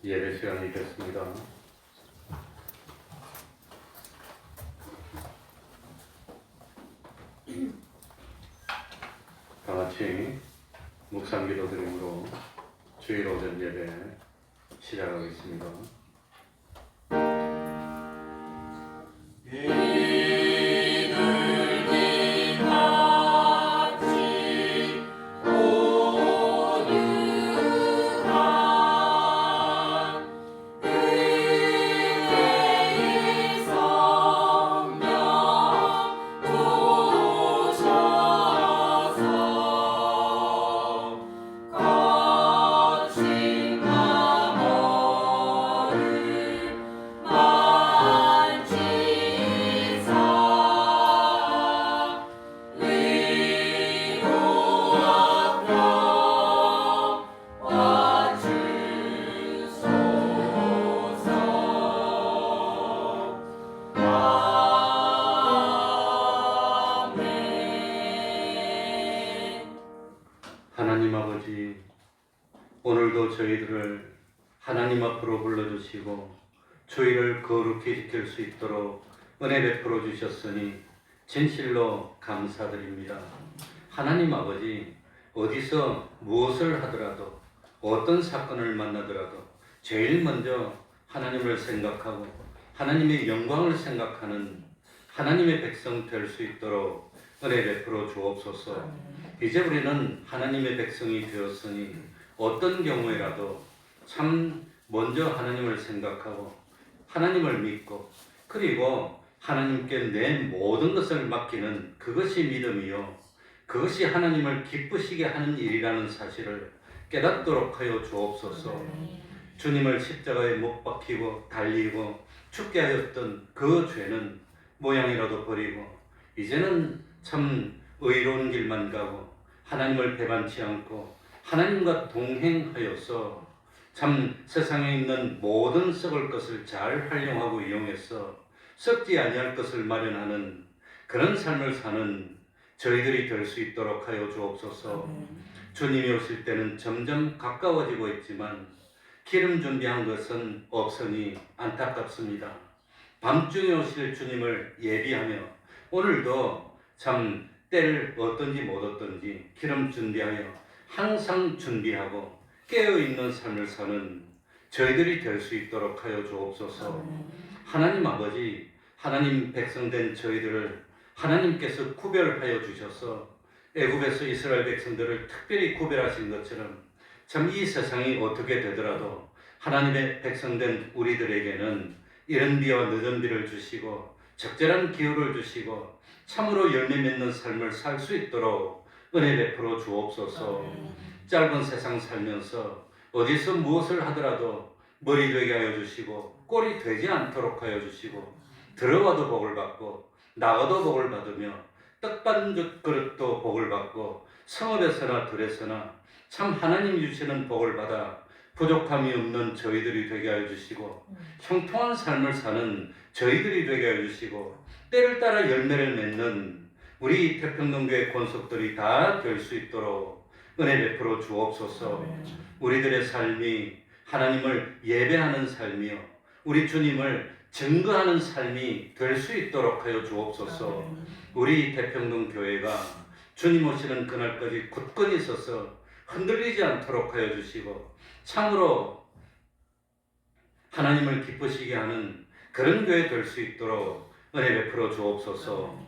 예배 시간이 됐습니다. 다 같이 묵상기도 드림으로 주일 오전 예배 시작하겠습니다. 하나님 아버지, 오늘도 저희들을 하나님 앞으로 불러주시고 주일을 거룩히 지킬 수 있도록 은혜 베풀어 주셨으니 진실로 감사드립니다. 하나님 아버지, 어디서 무엇을 하더라도 어떤 사건을 만나더라도 제일 먼저 하나님을 생각하고 하나님의 영광을 생각하는 하나님의 백성 될 수 있도록 은혜 베풀어 주옵소서. 이제 우리는 하나님의 백성이 되었으니 어떤 경우에라도 참 먼저 하나님을 생각하고 하나님을 믿고 그리고 하나님께 내 모든 것을 맡기는 그것이 믿음이요 그것이 하나님을 기쁘시게 하는 일이라는 사실을 깨닫도록 하여 주옵소서. 주님을 십자가에 못 박히고 달리고 죽게 하였던 그 죄는 모양이라도 버리고 이제는 참 의로운 길만 가고 하나님을 배반치 않고 하나님과 동행하여서 참 세상에 있는 모든 썩을 것을 잘 활용하고 이용해서 썩지 아니할 것을 마련하는 그런 삶을 사는 저희들이 될 수 있도록 하여 주옵소서. 주님이 오실 때는 점점 가까워지고 있지만 기름 준비한 것은 없으니 안타깝습니다. 밤중에 오실 주님을 예비하며 오늘도 참 때를 얻든지 못 얻든지 기름 준비하여 항상 준비하고 깨어있는 삶을 사는 저희들이 될 수 있도록 하여 주옵소서. 하나님 아버지, 하나님 백성된 저희들을 하나님께서 구별하여 주셔서 애굽에서 이스라엘 백성들을 특별히 구별하신 것처럼 참 이 세상이 어떻게 되더라도 하나님의 백성된 우리들에게는 이른 비와 늦은 비를 주시고 적절한 기후를 주시고 참으로 열매 맺는 삶을 살 수 있도록 은혜 베풀어 주옵소서. 짧은 세상 살면서 어디서 무엇을 하더라도 머리 되게 하여 주시고 꼴이 되지 않도록 하여 주시고 들어와도 복을 받고 나가도 복을 받으며 떡반 그릇도 복을 받고 성읍에서나 들에서나 참 하나님 주시는 복을 받아 부족함이 없는 저희들이 되게 하여 주시고 형통한 삶을 사는 저희들이 되게 하여 주시고 때를 따라 열매를 맺는 우리 태평동교회 권속들이 다 될 수 있도록 은혜 베풀어 주옵소서. 우리들의 삶이 하나님을 예배하는 삶이요 우리 주님을 증거하는 삶이 될 수 있도록 하여 주옵소서. 우리 태평동 교회가 주님 오시는 그날까지 굳건히 서서 흔들리지 않도록 하여 주시고 참으로 하나님을 기쁘시게 하는 그런 교회 될 수 있도록 은혜 베풀어 주옵소서.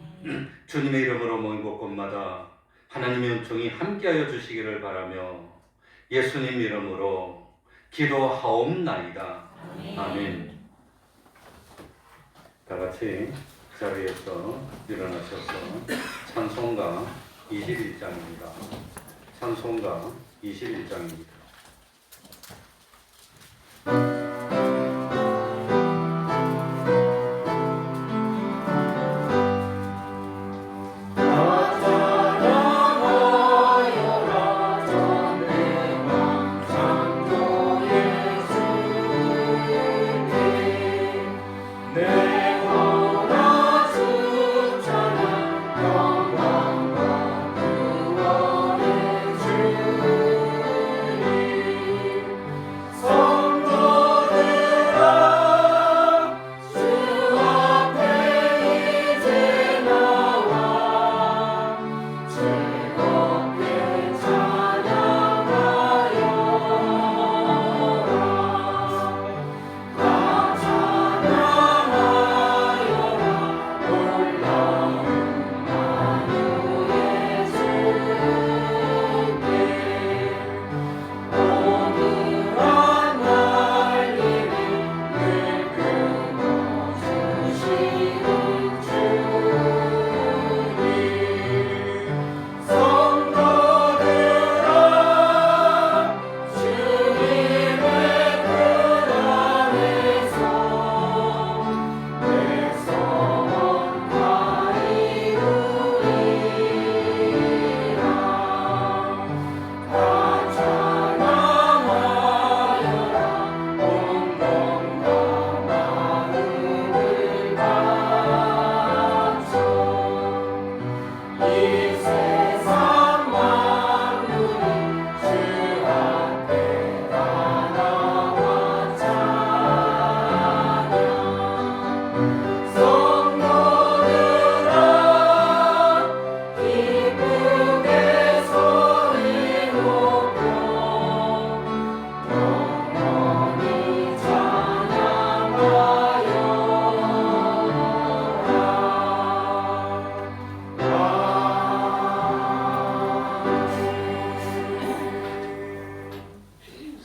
주님의 이름으로 모인 곳곳마다 하나님의 은총이 함께하여 주시기를 바라며 예수님 이름으로 기도하옵나이다. 아멘. 다 같이 자리에서 일어나셔서 찬송가 21장입니다. 찬송가 21장입니다. 영광과 구원의 주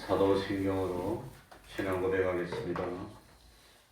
사도신경으로 신앙 고백하겠습니다.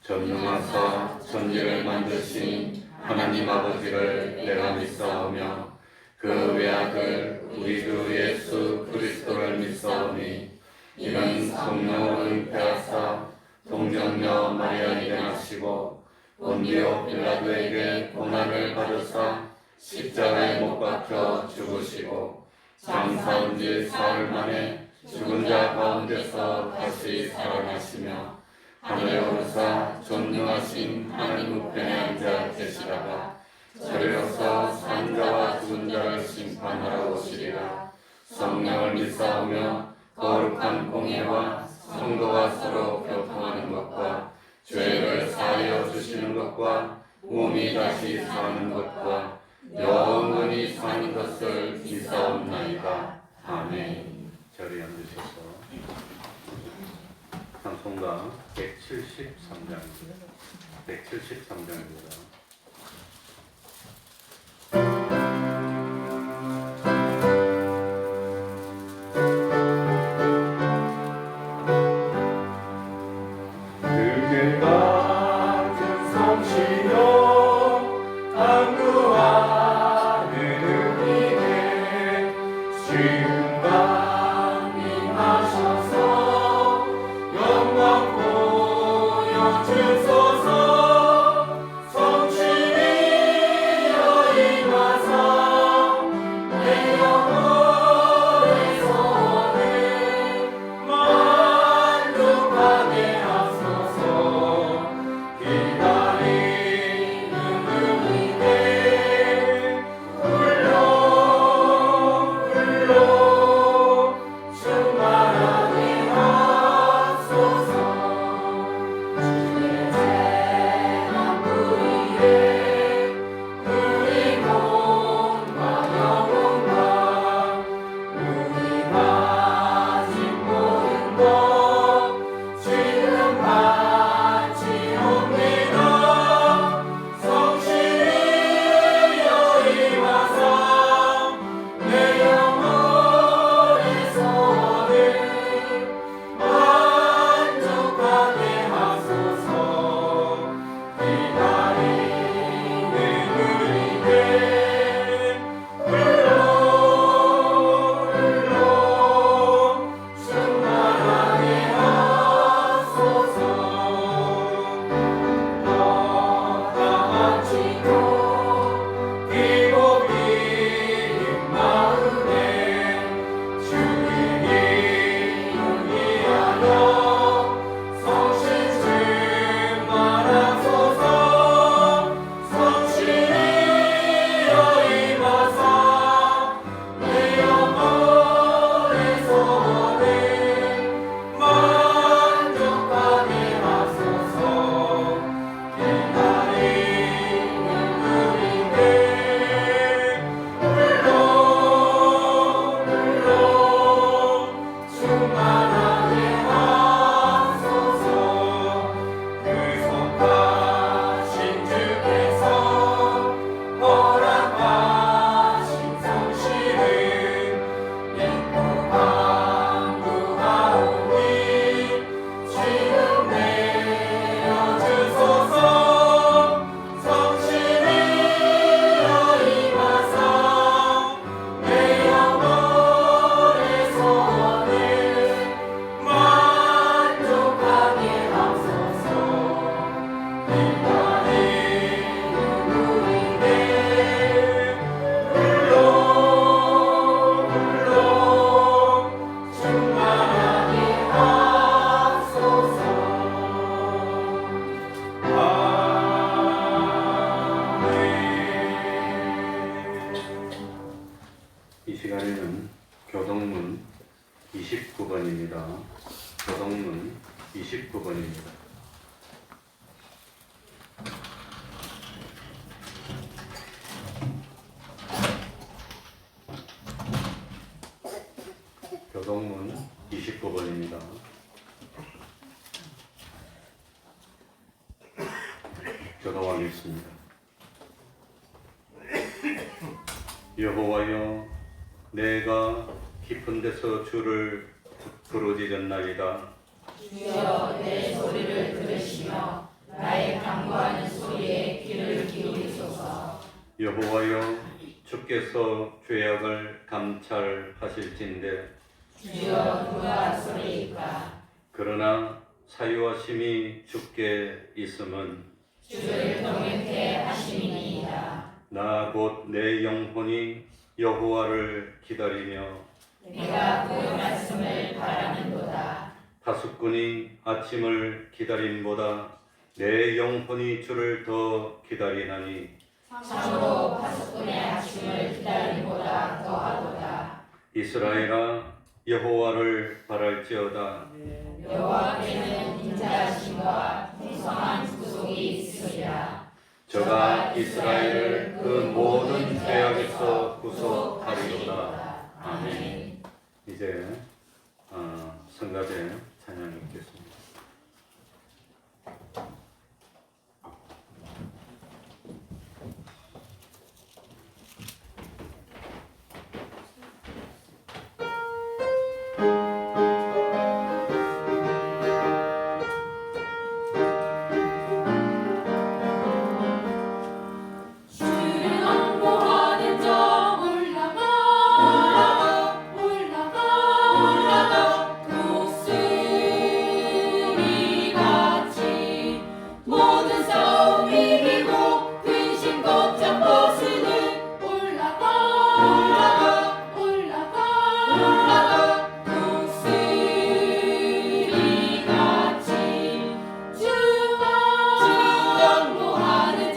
전능하사 천지를 만드신 하나님 아버지를 내가 믿사오며 그 외아들 우리 주 예수 그리스도를 믿사오니 이는 성령으로 잉태하사 동정녀 마리아 입에 나시고 본디오 빌라도에게 고난을 받으사 십자가에 못 박혀 죽으시고 장사한 지 사흘 만에 죽은 자 가운데서 다시 살아나시며 하늘에 오르사 존귀하신 하나님 우편에 앉아 계시다가 저리로서 산 자와 죽은 자를 심판하러 오시리라. 성령을 믿사오며 거룩한 공예와 성도가 서로 교통하는 것과 죄를 사하여 주시는 것과 몸이 다시 사는 것과 영원히 사는 것을 믿사옵나이다. 아멘. 자리에 앉으셔서 찬송가 173장입니다. 173장입니다. 이 시간에는 교동문 29번입니다. 교동문 29번입니다. 교동문 29번입니다. 교동하겠습니다. 여호와여, 내가 깊은 데서 주를 부르짖었나이다. 주여 내 소리를 들으시며 나의 간구하는 소리에 귀를 기울이소서. 여호와여, 주께서 죄악을 감찰하실진대 주여 누가 소리이까. 그러나 사유하심이 주께 있음은 주를 동행케 하심이니이다. 나 곧 내 영혼이 여호와를 기다리며 내가 그 말씀을 바라는도다. 파수꾼이 아침을 기다림보다 내 영혼이 주를 더 기다리나니 참으로 파수꾼의 아침을 기다림보다 더하도다. 이스라엘아, 여호와를 바랄지어다. 여호와께는 인자하심과 풍성한 구속이 있으리라. 저가 이스라엘을 그 모든 죄악에서 구속하리로다. 아멘. 이제 성가대 찬양 읽겠습니다. 주를 옹호하는 자 올라가 독수리 같이 모든 싸움 이기고 근심 걱정 벗으는 올라가 독수리 같이 주 옹호하는 자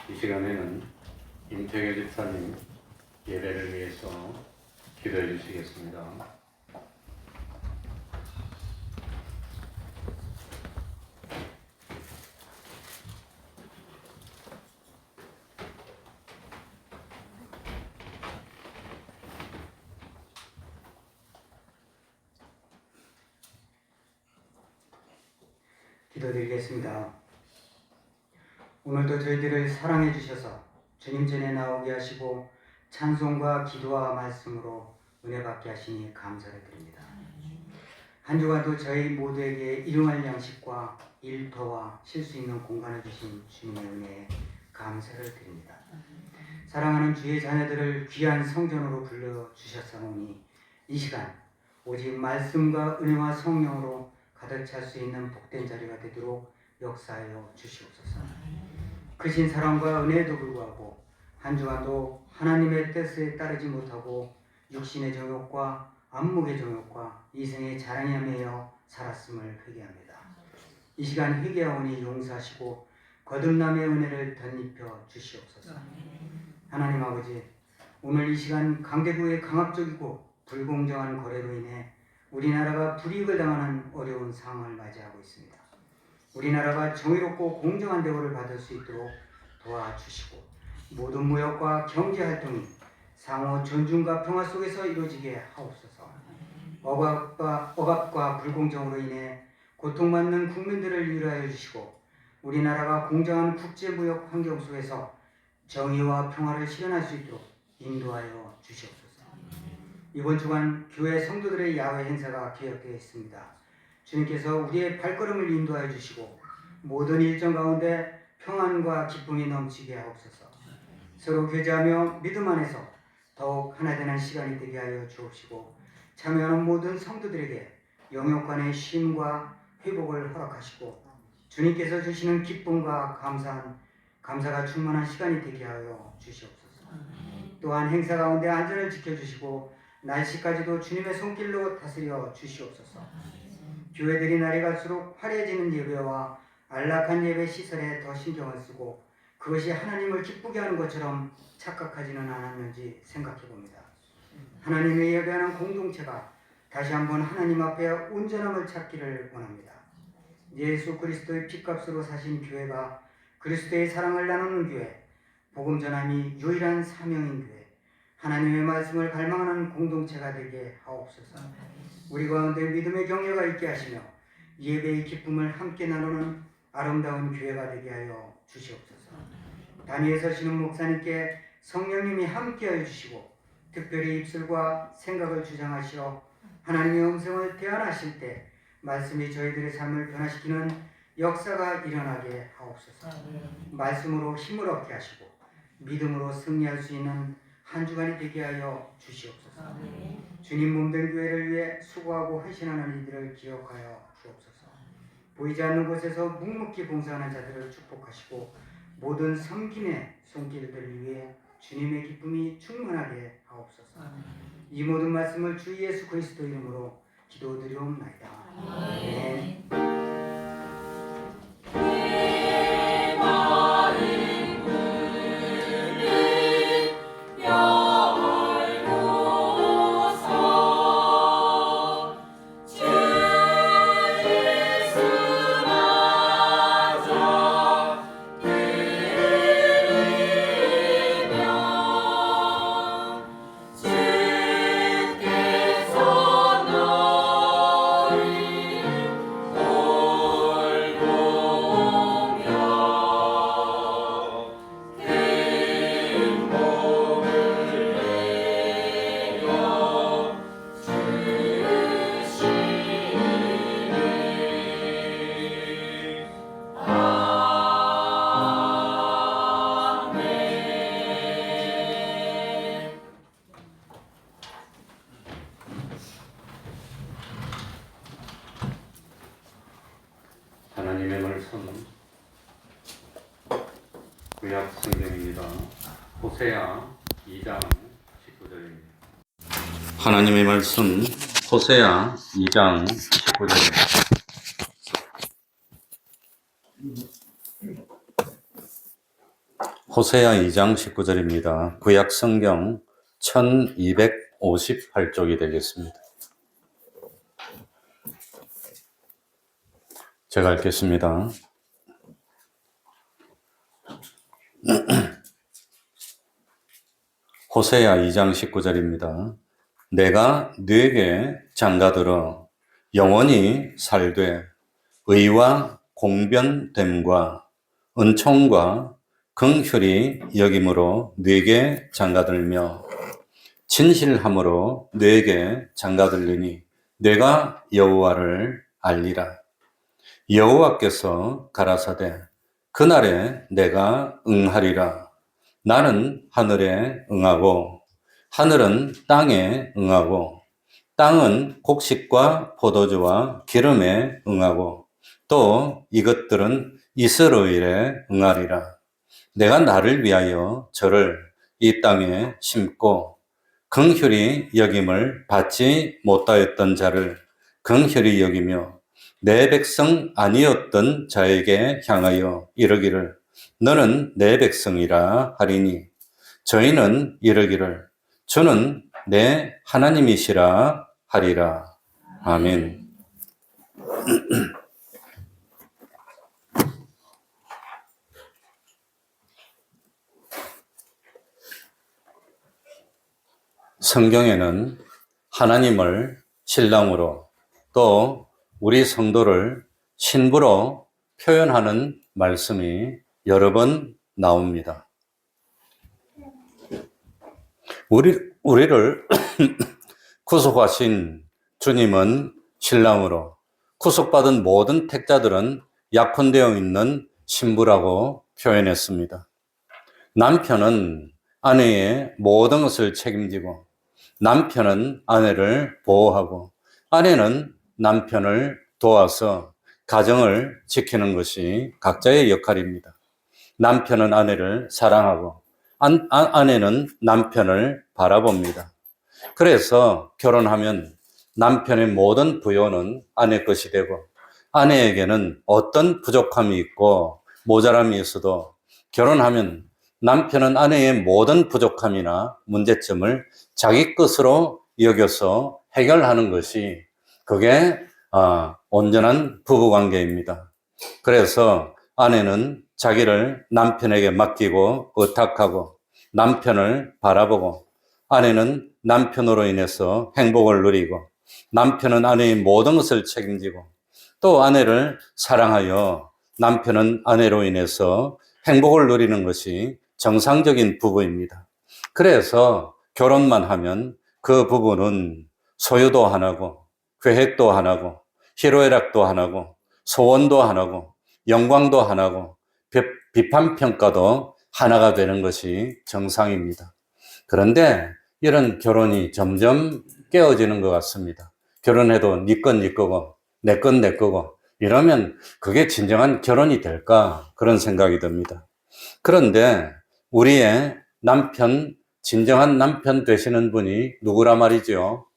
이 시간에는 임태교 집사님 예배를 위해서 기도해 주시겠습니다. 기도드리겠습니다. 오늘도 저희들을 사랑해 주셔서 주님 전에 나오게 하시고 찬송과 기도와 말씀으로 은혜 받게 하시니 감사를 드립니다. 한 주간도 저희 모두에게 일용할 양식과 일터와 쉴 수 있는 공간을 주신 주님의 은혜에 감사를 드립니다. 사랑하는 주의 자녀들을 귀한 성전으로 불러주셨사오니 이 시간 오직 말씀과 은혜와 성령으로 가득 찰 수 있는 복된 자리가 되도록 역사하여 주시옵소서. 크신 사랑과 은혜에도 불구하고 한 주간도 하나님의 뜻에 따르지 못하고 육신의 정욕과 안목의 정욕과 이생의 자랑에 매여 살았음을 회개합니다. 이 시간 회개하오니 용서하시고 거듭남의 은혜를 덧입혀 주시옵소서. 하나님 아버지, 오늘 이 시간 강대국의 강압적이고 불공정한 거래로 인해 우리나라가 불이익을 당하는 어려운 상황을 맞이하고 있습니다. 우리나라가 정의롭고 공정한 대우를 받을 수 있도록 도와주시고 모든 무역과 경제활동이 상호 존중과 평화 속에서 이루어지게 하옵소서. 억압과 불공정으로 인해 고통받는 국민들을 위로하여 주시고 우리나라가 공정한 국제무역 환경 속에서 정의와 평화를 실현할 수 있도록 인도하여 주시옵소서. 이번 주간 교회 성도들의 야외 행사가 계획되어 있습니다. 주님께서 우리의 발걸음을 인도하여 주시고 모든 일정 가운데 평안과 기쁨이 넘치게 하옵소서. 서로 교제하며 믿음 안에서 더욱 하나 되는 시간이 되게 하여 주옵시고 참여하는 모든 성도들에게 영역 간의 쉼과 회복을 허락하시고 주님께서 주시는 기쁨과 감사가 충만한 시간이 되게 하여 주시옵소서. 또한 행사 가운데 안전을 지켜주시고 날씨까지도 주님의 손길로 다스려 주시옵소서. 교회들이 날이 갈수록 화려해지는 예배와 안락한 예배 시설에 더 신경을 쓰고 그것이 하나님을 기쁘게 하는 것처럼 착각하지는 않았는지 생각해 봅니다. 하나님의 예배하는 공동체가 다시 한번 하나님 앞에 온전함을 찾기를 원합니다. 예수 그리스도의 핏값으로 사신 교회가 그리스도의 사랑을 나누는 교회, 복음 전함이 유일한 사명인 교회, 하나님의 말씀을 갈망하는 공동체가 되게 하옵소서. 우리 가운데 믿음의 격려가 있게 하시며 예배의 기쁨을 함께 나누는 아름다운 교회가 되게 하여 주시옵소서. 단위에 서시는 목사님께 성령님이 함께하여 주시고 특별히 입술과 생각을 주장하시어 하나님의 음성을 대안하실 때 말씀이 저희들의 삶을 변화시키는 역사가 일어나게 하옵소서. 말씀으로 힘을 얻게 하시고 믿음으로 승리할 수 있는 한 주간이 되게 하여 주시옵소서. 주님 몸된 교회를 위해 수고하고 헌신하는 이들을 기억하여 주옵소서. 보이지 않는 곳에서 묵묵히 봉사하는 자들을 축복하시고 모든 섬김의 손길들을 위해 주님의 기쁨이 충만하게 하옵소서. 이 모든 말씀을 주 예수 그리스도 이름으로 기도드리옵나이다. 아멘. 내 마음 문을 열고서 주 예수 맞아 들으며 주께서 너를 돌보며 큰 몸을 내려 주시니 아멘. 하나님의 말씀은 구약 성경입니다. 호세아 2장 19절입니다. 하나님의 말씀 호세아 2장 19절입니다. 호세아 2장 19절입니다. 구약 성경 1258쪽이 되겠습니다. 제가 읽겠습니다. 호세아 2장 19절입니다. 내가 네게 장가들어 영원히 살되 의와 공변됨과 은총과 긍휼이 여김으로 네게 장가들며 진실함으로 네게 장가들리니 내가 여호와를 알리라. 여호와께서 가라사대 그날에 내가 응하리라. 나는 하늘에 응하고 하늘은 땅에 응하고 땅은 곡식과 포도주와 기름에 응하고 또 이것들은 이스라엘에 응하리라. 내가 나를 위하여 저를 이 땅에 심고 긍휼히 여김을 받지 못하였던 자를 긍휼히 여기며 내 백성 아니었던 자에게 향하여 이르기를 너는 내 백성이라 하리니 저희는 이르기를 주는 내 하나님이시라 하리라. 아멘. 성경에는 하나님을 신랑으로 또 우리 성도를 신부로 표현하는 말씀이 여러 번 나옵니다. 우리를 구속하신 주님은 신랑으로, 구속받은 모든 택자들은 약혼되어 있는 신부라고 표현했습니다. 남편은 아내의 모든 것을 책임지고, 남편은 아내를 보호하고, 아내는 남편을 도와서 가정을 지키는 것이 각자의 역할입니다. 남편은 아내를 사랑하고, 아내는 남편을 바라봅니다. 그래서 결혼하면 남편의 모든 부요는 아내 것이 되고, 아내에게는 어떤 부족함이 있고 모자람이 있어도 결혼하면 남편은 아내의 모든 부족함이나 문제점을 자기 것으로 여겨서 해결하는 것이 그게 온전한 부부관계입니다. 그래서 아내는 자기를 남편에게 맡기고 의탁하고 남편을 바라보고, 아내는 남편으로 인해서 행복을 누리고, 남편은 아내의 모든 것을 책임지고, 또 아내를 사랑하여 남편은 아내로 인해서 행복을 누리는 것이 정상적인 부부입니다. 그래서 결혼만 하면 그 부부는 소유도 하나고, 계획도 하나고, 희로애락도 하나고, 소원도 하나고, 영광도 하나고, 비판평가도 하나가 되는 것이 정상입니다. 그런데 이런 결혼이 점점 깨어지는 것 같습니다. 결혼해도 네 건 네 거고 내 건 내 거고 이러면 그게 진정한 결혼이 될까? 그런 생각이 듭니다. 그런데 우리의 남편, 진정한 남편 되시는 분이 누구라 말이죠?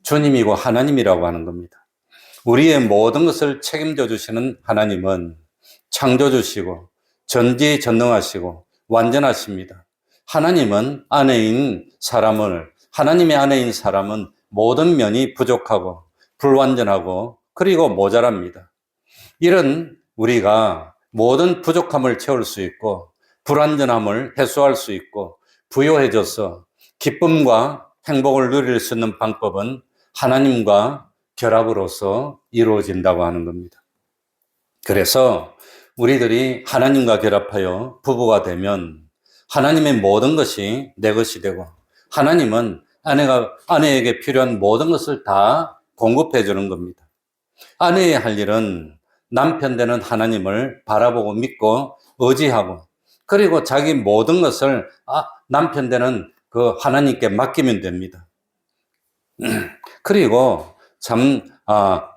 주님이고 하나님이라고 하는 겁니다. 우리의 모든 것을 책임져 주시는 하나님은 창조주시고 전지전능하시고 완전하십니다. 하나님은 하나님의 아내인 사람은 모든 면이 부족하고 불완전하고 그리고 모자랍니다. 이런 우리가 모든 부족함을 채울 수 있고 불완전함을 해소할 수 있고 부요해져서 기쁨과 행복을 누릴 수 있는 방법은 하나님과 결합으로서 이루어진다고 하는 겁니다. 그래서 우리들이 하나님과 결합하여 부부가 되면 하나님의 모든 것이 내 것이 되고, 하나님은 아내에게 필요한 모든 것을 다 공급해 주는 겁니다. 아내의 할 일은 남편 되는 하나님을 바라보고 믿고 의지하고, 그리고 자기 모든 것을 남편 되는 그 하나님께 맡기면 됩니다. 그리고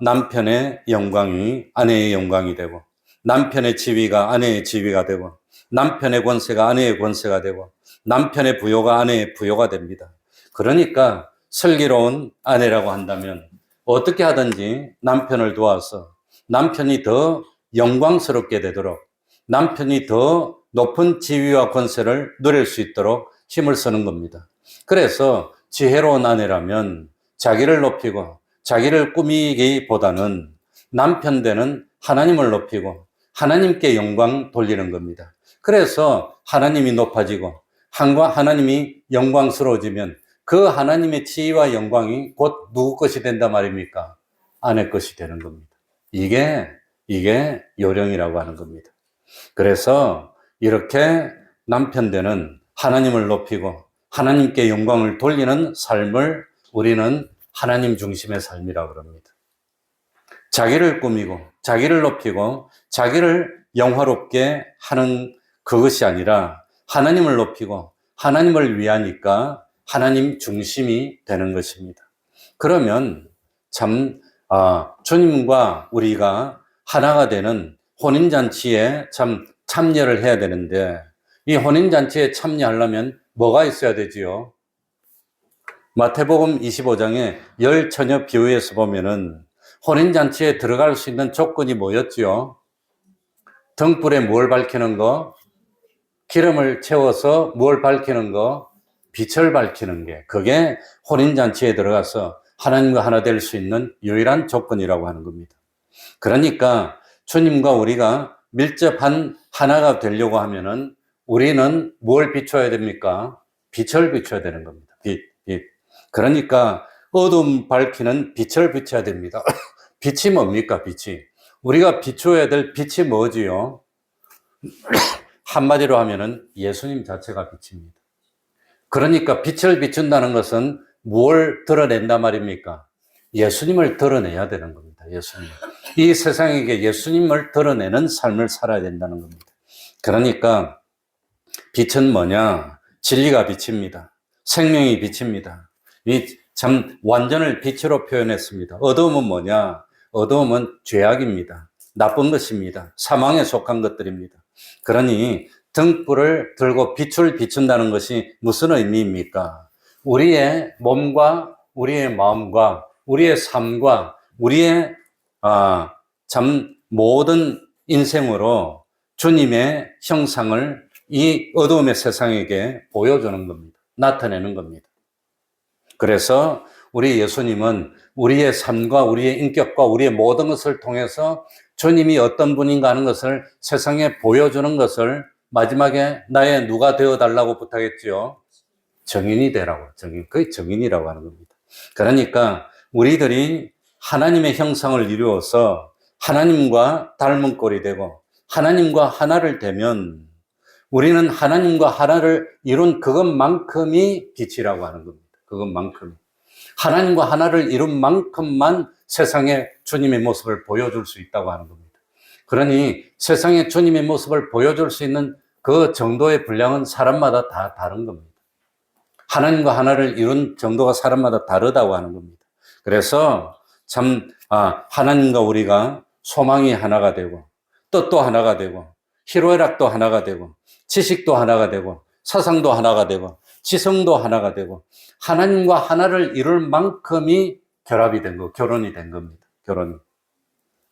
남편의 영광이 아내의 영광이 되고, 남편의 지위가 아내의 지위가 되고, 남편의 권세가 아내의 권세가 되고, 남편의 부요가 아내의 부요가 됩니다. 그러니까 슬기로운 아내라고 한다면 어떻게 하든지 남편을 도와서 남편이 더 영광스럽게 되도록, 남편이 더 높은 지위와 권세를 누릴 수 있도록 힘을 쓰는 겁니다. 그래서 지혜로운 아내라면 자기를 높이고 자기를 꾸미기보다는 남편 되는 하나님을 높이고 하나님께 영광 돌리는 겁니다. 그래서 하나님이 높아지고 하나님이 영광스러워지면 그 하나님의 지위와 영광이 곧 누구 것이 된단 말입니까? 아내 것이 되는 겁니다. 이게 요령이라고 하는 겁니다. 그래서 이렇게 남편 되는 하나님을 높이고 하나님께 영광을 돌리는 삶을 우리는 하나님 중심의 삶이라고 합니다. 자기를 꾸미고 자기를 높이고 자기를 영화롭게 하는 그것이 아니라 하나님을 높이고 하나님을 위하니까 하나님 중심이 되는 것입니다. 그러면 참 주님과 우리가 하나가 되는 혼인잔치에 참 참여를 해야 되는데, 이 혼인잔치에 참여하려면 뭐가 있어야 되지요? 마태복음 25장에 열 처녀 비유에서 보면은 혼인잔치에 들어갈 수 있는 조건이 뭐였지요? 등불에 뭘 밝히는 거? 기름을 채워서 뭘 밝히는 거? 빛을 밝히는 게, 그게 혼인잔치에 들어가서 하나님과 하나 될 수 있는 유일한 조건이라고 하는 겁니다. 그러니까 주님과 우리가 밀접한 하나가 되려고 하면은 우리는 뭘 비춰야 됩니까? 빛을 비춰야 되는 겁니다. 빛. 그러니까 어둠 밝히는 빛을 비춰야 됩니다. 빛이 뭡니까? 빛이. 우리가 비춰야 될 빛이 뭐지요? 한마디로 하면은 예수님 자체가 빛입니다. 그러니까 빛을 비춘다는 것은 뭘 드러낸단 말입니까? 예수님을 드러내야 되는 겁니다. 예수님. 이 세상에게 예수님을 드러내는 삶을 살아야 된다는 겁니다. 그러니까 빛은 뭐냐? 진리가 빛입니다. 생명이 빛입니다. 이 참 완전을 빛으로 표현했습니다. 어두움은 뭐냐? 어두움은 죄악입니다. 나쁜 것입니다. 사망에 속한 것들입니다. 그러니 등불을 들고 빛을 비춘다는 것이 무슨 의미입니까? 우리의 몸과 우리의 마음과 우리의 삶과 우리의 참 모든 인생으로 주님의 형상을 이 어두움의 세상에게 보여주는 겁니다. 나타내는 겁니다. 그래서 우리 예수님은 우리의 삶과 우리의 인격과 우리의 모든 것을 통해서 주님이 어떤 분인가 하는 것을 세상에 보여주는 것을 마지막에 나의 누가 되어달라고 부탁했지요? 정인이 되라고. 그게 정인이라고 하는 겁니다. 그러니까 우리들이 하나님의 형상을 이루어서 하나님과 닮은 꼴이 되고 하나님과 하나를 되면 우리는 하나님과 하나를 이룬 그것만큼이 빛이라고 하는 겁니다. 그것만큼. 하나님과 하나를 이룬 만큼만 세상에 주님의 모습을 보여줄 수 있다고 하는 겁니다. 그러니 세상에 주님의 모습을 보여줄 수 있는 그 정도의 분량은 사람마다 다 다른 겁니다. 하나님과 하나를 이룬 정도가 사람마다 다르다고 하는 겁니다. 그래서 참 하나님과 우리가 소망이 하나가 되고 뜻도 하나가 되고 희로애락도 하나가 되고 지식도 하나가 되고 사상도 하나가 되고 지성도 하나가 되고 하나님과 하나를 이룰 만큼이 결합이 된 거, 결혼이 된 겁니다. 결혼이.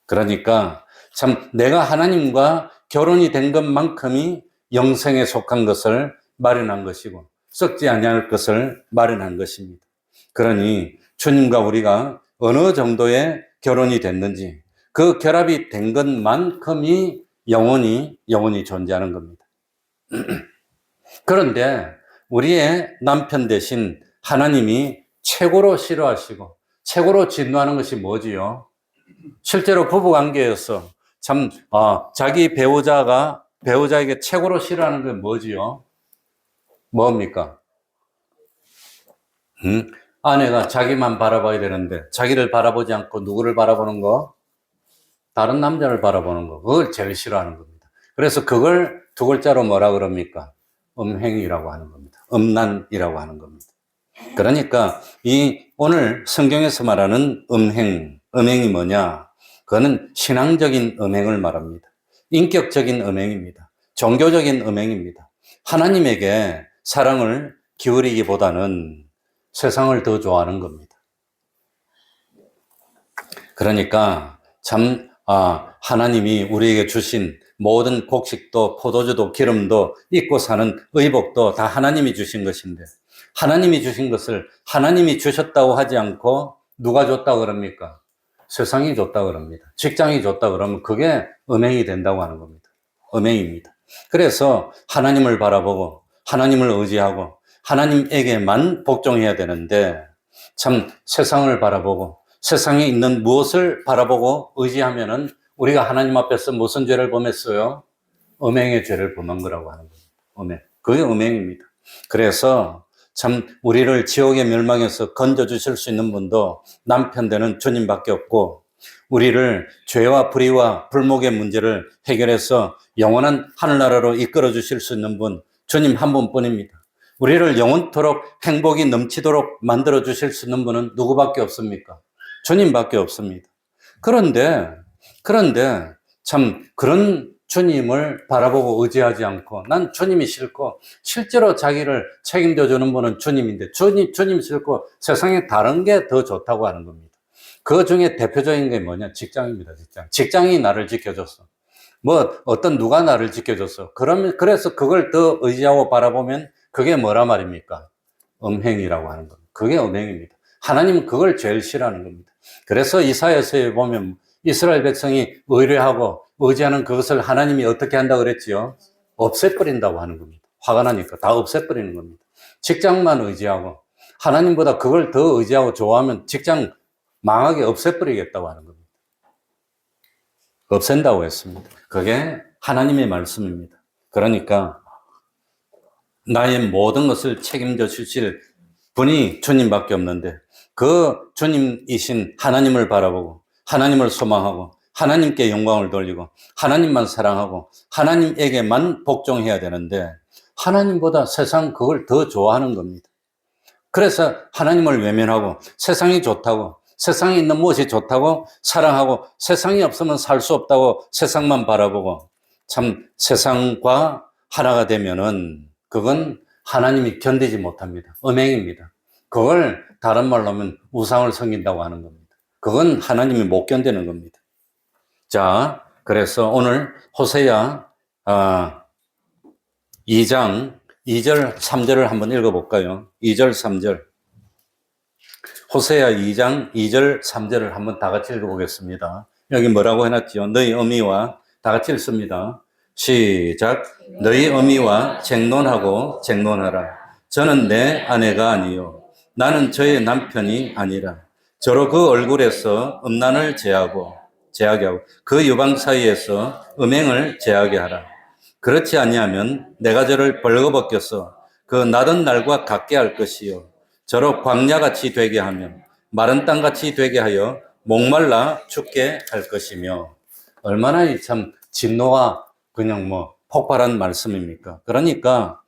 그러니까 참 내가 하나님과 결혼이 된 것만큼이 영생에 속한 것을 마련한 것이고 썩지 아니할 것을 마련한 것입니다. 그러니 주님과 우리가 어느 정도의 결혼이 됐는지 그 결합이 된 것만큼이 영원히 존재하는 겁니다. 그런데 우리의 남편 대신 하나님이 최고로 싫어하시고 최고로 진노하는 것이 뭐지요? 실제로 부부관계에서 참 자기 배우자에게 최고로 싫어하는 게 뭐지요? 뭡니까? 아내가 자기만 바라봐야 되는데 자기를 바라보지 않고 누구를 바라보는 거? 다른 남자를 바라보는 거. 그걸 제일 싫어하는 겁니다. 그래서 그걸 두 글자로 뭐라 그럽니까? 음행이라고 하는 겁니다. 음란이라고 하는 겁니다. 그러니까 이 오늘 성경에서 말하는 음행이 뭐냐? 그거는 신앙적인 음행을 말합니다. 인격적인 음행입니다. 종교적인 음행입니다. 하나님에게 사랑을 기울이기보다는 세상을 더 좋아하는 겁니다. 그러니까 참 하나님이 우리에게 주신 모든 곡식도 포도주도 기름도 입고 사는 의복도 다 하나님이 주신 것인데 하나님이 주신 것을 하나님이 주셨다고 하지 않고 누가 줬다고 그럽니까? 세상이 줬다고 그럽니다. 직장이 줬다고 그러면 그게 음행이 된다고 하는 겁니다. 음행입니다. 그래서 하나님을 바라보고 하나님을 의지하고 하나님에게만 복종해야 되는데 참 세상을 바라보고 세상에 있는 무엇을 바라보고 의지하면은 우리가 하나님 앞에서 무슨 죄를 범했어요? 음행의 죄를 범한 거라고 하는 겁니다. 음행. 그게 음행입니다. 그래서 참 우리를 지옥의 멸망에서 건져주실 수 있는 분도 남편 되는 주님밖에 없고 우리를 죄와 불의와 불목의 문제를 해결해서 영원한 하늘나라로 이끌어 주실 수 있는 분 주님 한 분뿐입니다. 우리를 영원토록 행복이 넘치도록 만들어 주실 수 있는 분은 누구밖에 없습니까? 주님밖에 없습니다. 그런데 참 그런 주님을 바라보고 의지하지 않고 난 주님이 싫고 실제로 자기를 책임져 주는 분은 주님인데 주님 싫고 세상에 다른 게 더 좋다고 하는 겁니다. 그 중에 대표적인 게 뭐냐? 직장입니다. 직장이 나를 지켜줬어. 뭐 어떤 누가 나를 지켜줬어. 그래서 그걸 더 의지하고 바라보면 그게 뭐라 말입니까? 음행이라고 하는 겁니다. 그게 음행입니다. 하나님은 그걸 제일 싫어하는 겁니다. 그래서 이사야서에 보면 이스라엘 백성이 의뢰하고 의지하는 그것을 하나님이 어떻게 한다고 그랬지요? 없애버린다고 하는 겁니다. 화가 나니까 다 없애버리는 겁니다. 직장만 의지하고 하나님보다 그걸 더 의지하고 좋아하면 직장 망하게 없애버리겠다고 하는 겁니다. 없앤다고 했습니다. 그게 하나님의 말씀입니다. 그러니까 나의 모든 것을 책임져 주실 분이 주님밖에 없는데 그 주님이신 하나님을 바라보고 하나님을 소망하고 하나님께 영광을 돌리고 하나님만 사랑하고 하나님에게만 복종해야 되는데 하나님보다 세상 그걸 더 좋아하는 겁니다. 그래서 하나님을 외면하고 세상이 좋다고 세상에 있는 무엇이 좋다고 사랑하고 세상이 없으면 살 수 없다고 세상만 바라보고 참 세상과 하나가 되면은 그건 하나님이 견디지 못합니다. 음행입니다. 그걸 다른 말로 하면 우상을 섬긴다고 하는 겁니다. 그건 하나님이 못 견디는 겁니다. 자, 그래서 오늘 호세야 2장 2절 3절을 한번 읽어볼까요? 2절 3절 호세야 2장 2절 3절을 한번 다 같이 읽어보겠습니다. 여기 뭐라고 해놨지요? 너희 어미와 다 같이 읽습니다. 시작. 너희 어미와 쟁론하고 쟁론하라. 저는 내 아내가 아니요 나는 저의 남편이 아니라 저로 그 얼굴에서 음란을 제하게 하고 그 유방 사이에서 음행을 제하게 하라. 그렇지 아니하면 내가 저를 벌거벗겨서 그 나던 날과 같게 할 것이요 저로 광야같이 되게 하면 마른 땅같이 되게 하여 목말라 죽게 할 것이며. 얼마나 참 진노가 그냥 뭐 폭발한 말씀입니까? 그러니까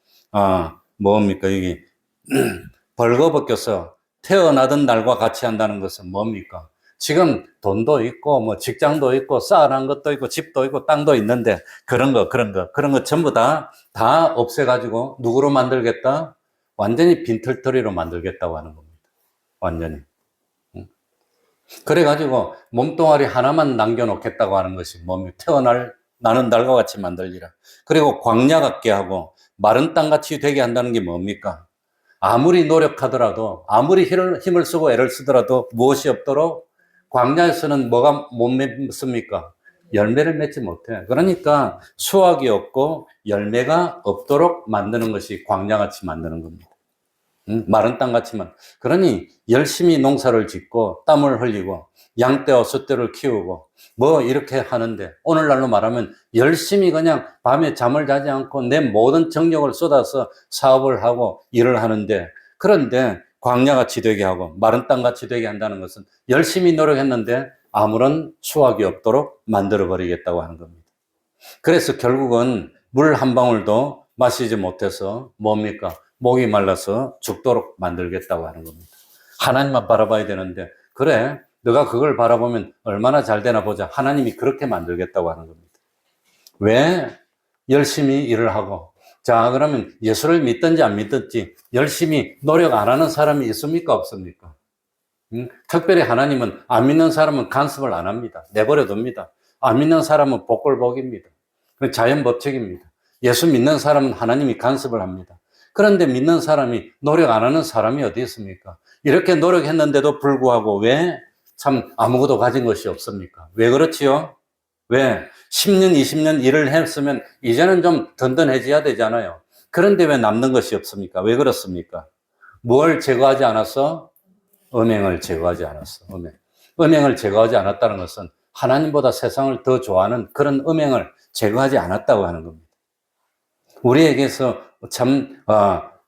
뭡니까 여기 벌거벗겨서 태어나던 날과 같이 한다는 것은 뭡니까? 지금 돈도 있고 뭐 직장도 있고 쌓아놓은 것도 있고 집도 있고 땅도 있는데 그런 거 전부 다 없애가지고 누구로 만들겠다? 완전히 빈털터리로 만들겠다고 하는 겁니다. 완전히. 그래가지고 몸뚱아리 하나만 남겨놓겠다고 하는 것이 뭡니까? 나는 날과 같이 만들리라. 그리고 광야 같게 하고 마른 땅같이 되게 한다는 게 뭡니까? 아무리 노력하더라도 아무리 힘을 쓰고 애를 쓰더라도 무엇이 없도록 광야에서는 뭐가 못 맺습니까? 열매를 맺지 못해. 그러니까 수확이 없고 열매가 없도록 만드는 것이 광야같이 만드는 겁니다. 마른 땅같이만. 그러니 열심히 농사를 짓고 땀을 흘리고 양떼와 숫떼를 키우고 뭐 이렇게 하는데 오늘날로 말하면 열심히 그냥 밤에 잠을 자지 않고 내 모든 정력을 쏟아서 사업을 하고 일을 하는데 그런데 광야같이 되게 하고 마른 땅같이 되게 한다는 것은 열심히 노력했는데 아무런 수확이 없도록 만들어버리겠다고 하는 겁니다. 그래서 결국은 물 한 방울도 마시지 못해서 뭡니까? 목이 말라서 죽도록 만들겠다고 하는 겁니다. 하나님만 바라봐야 되는데 그래 너가 그걸 바라보면 얼마나 잘 되나 보자. 하나님이 그렇게 만들겠다고 하는 겁니다. 왜? 열심히 일을 하고 자 그러면 예수를 믿든지 안 믿든지 열심히 노력 안 하는 사람이 있습니까? 없습니까? 특별히 하나님은 안 믿는 사람은 간섭을 안 합니다. 내버려 둡니다. 안 믿는 사람은 복골복입니다. 자연 법칙입니다. 예수 믿는 사람은 하나님이 간섭을 합니다. 그런데 믿는 사람이 노력 안 하는 사람이 어디 있습니까? 이렇게 노력했는데도 불구하고 왜 참 아무것도 가진 것이 없습니까? 왜 그렇지요? 왜? 10년, 20년 일을 했으면 이제는 좀 든든해져야 되잖아요. 그런데 왜 남는 것이 없습니까? 왜 그렇습니까? 뭘 제거하지 않았어? 음행을 제거하지 않았어. 음행을 제거하지 않았다는 것은 하나님보다 세상을 더 좋아하는 그런 음행을 제거하지 않았다고 하는 겁니다. 우리에게서 참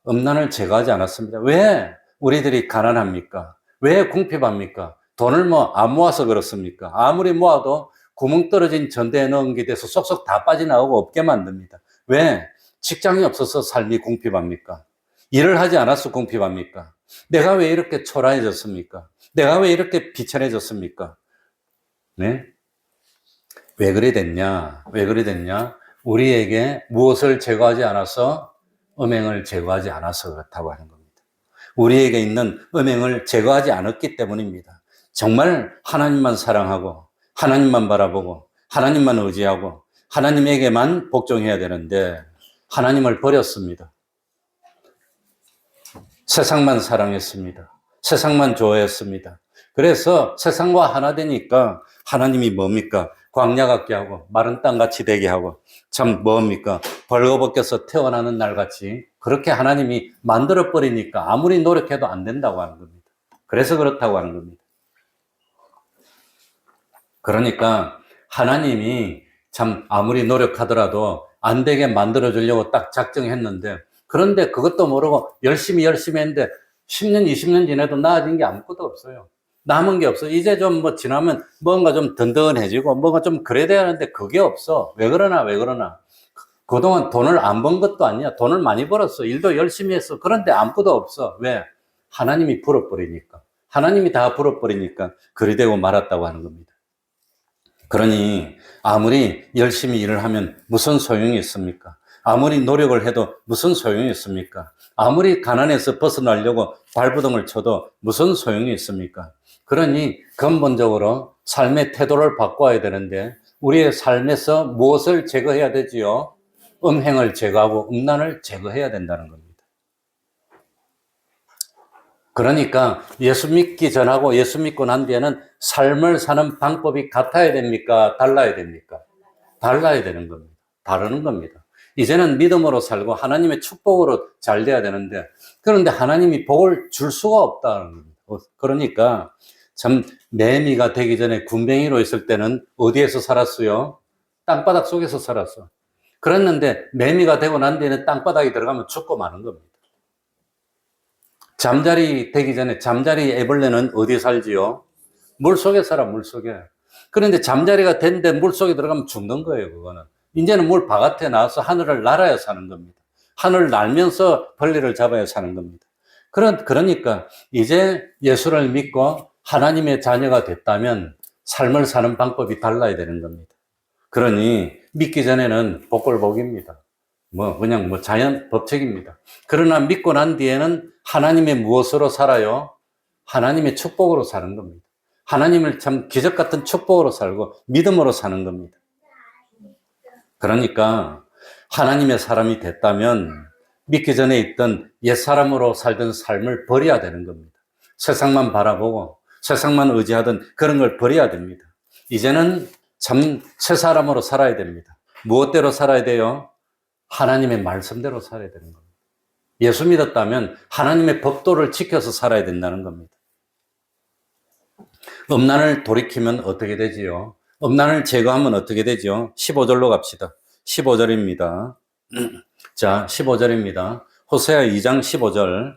음란을 제거하지 않았습니다. 왜 우리들이 가난합니까? 왜 궁핍합니까? 돈을 안 모아서 그렇습니까? 아무리 모아도 구멍 떨어진 전대에 넣은 게 돼서 쏙쏙 다 빠져나오고 없게 만듭니다. 왜? 직장이 없어서 삶이 궁핍합니까? 일을 하지 않아서 궁핍합니까? 내가 왜 이렇게 초라해졌습니까? 내가 왜 이렇게 비천해졌습니까? 네? 왜 그래 됐냐? 왜 그래 됐냐? 우리에게 무엇을 제거하지 않아서? 음행을 제거하지 않아서 그렇다고 하는 겁니다. 우리에게 있는 음행을 제거하지 않았기 때문입니다. 정말 하나님만 사랑하고 하나님만 바라보고 하나님만 의지하고 하나님에게만 복종해야 되는데 하나님을 버렸습니다. 세상만 사랑했습니다. 세상만 좋아했습니다. 그래서 세상과 하나 되니까 하나님이 뭡니까? 광야 같게 하고 마른 땅같이 되게 하고 참 뭡니까? 벌거벗겨서 태어나는 날같이 그렇게 하나님이 만들어버리니까 아무리 노력해도 안 된다고 하는 겁니다. 그래서 그렇다고 하는 겁니다. 그러니까 하나님이 참 아무리 노력하더라도 안 되게 만들어주려고 딱 작정했는데 그런데 그것도 모르고 열심히 했는데 10년, 20년 지나도 나아진 게 아무것도 없어요. 남은 게 없어. 이제 좀 뭐 지나면 뭔가 좀 든든해지고 뭔가 좀 그래야 되는데 그게 없어. 왜 그러나? 그동안 돈을 안 번 것도 아니야. 돈을 많이 벌었어. 일도 열심히 했어. 그런데 아무것도 없어. 왜? 하나님이 불어버리니까. 하나님이 다 불어버리니까 그리 되고 말았다고 하는 겁니다. 그러니 아무리 열심히 일을 하면 무슨 소용이 있습니까? 아무리 노력을 해도 무슨 소용이 있습니까? 아무리 가난에서 벗어나려고 발버둥을 쳐도 무슨 소용이 있습니까? 그러니 근본적으로 삶의 태도를 바꿔야 되는데 우리의 삶에서 무엇을 제거해야 되지요? 음행을 제거하고 음란을 제거해야 된다는 겁니다. 그러니까 예수 믿기 전하고 예수 믿고 난 뒤에는 삶을 사는 방법이 같아야 됩니까? 달라야 됩니까? 달라야 되는 겁니다. 다르는 겁니다. 이제는 믿음으로 살고 하나님의 축복으로 잘 돼야 되는데 그런데 하나님이 복을 줄 수가 없다는 겁니다. 그러니까 참 매미가 되기 전에 군뱅이로 있을 때는 어디에서 살았어요? 땅바닥 속에서 살았어. 그랬는데 매미가 되고 난 뒤에는 땅바닥에 들어가면 죽고 마는 겁니다. 잠자리 되기 전에 잠자리 애벌레는 어디에 살지요? 물속에 살아, 물속에. 그런데 잠자리가 됐는데 물속에 들어가면 죽는 거예요, 그거는. 이제는 물 바깥에 나와서 하늘을 날아야 사는 겁니다. 하늘을 날면서 벌레를 잡아야 사는 겁니다. 그러니까 이제 예수를 믿고 하나님의 자녀가 됐다면 삶을 사는 방법이 달라야 되는 겁니다. 그러니 믿기 전에는 복골복입니다. 그냥 자연 법칙입니다. 그러나 믿고 난 뒤에는 하나님의 무엇으로 살아요? 하나님의 축복으로 사는 겁니다. 하나님을 참 기적 같은 축복으로 살고 믿음으로 사는 겁니다. 그러니까 하나님의 사람이 됐다면 믿기 전에 있던 옛사람으로 살던 삶을 버려야 되는 겁니다. 세상만 바라보고 세상만 의지하던 그런 걸 버려야 됩니다. 이제는 참 새 사람으로 살아야 됩니다. 무엇대로 살아야 돼요? 하나님의 말씀대로 살아야 되는 겁니다. 예수 믿었다면 하나님의 법도를 지켜서 살아야 된다는 겁니다. 음란을 돌이키면 어떻게 되지요? 음란을 제거하면 어떻게 되죠? 15절로 갑시다. 15절입니다. 자, 15절입니다. 호세아 2장 15절.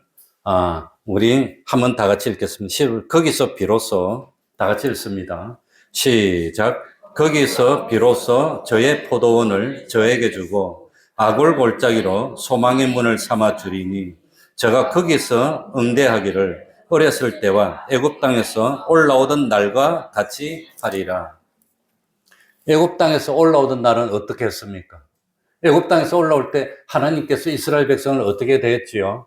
우리 한번 다 같이 읽겠습니다. 거기서 비로소 다 같이 읽습니다. 시작. 거기서 비로소 저의 포도원을 저에게 주고 아굴 골짜기로 소망의 문을 삼아 주리니 저가 거기서 응대하기를 어렸을 때와 애굽 땅에서 올라오던 날과 같이 하리라. 애굽 땅에서 올라오던 날은 어떻게 했습니까? 애굽 땅에서 올라올 때 하나님께서 이스라엘 백성을 어떻게 대했지요?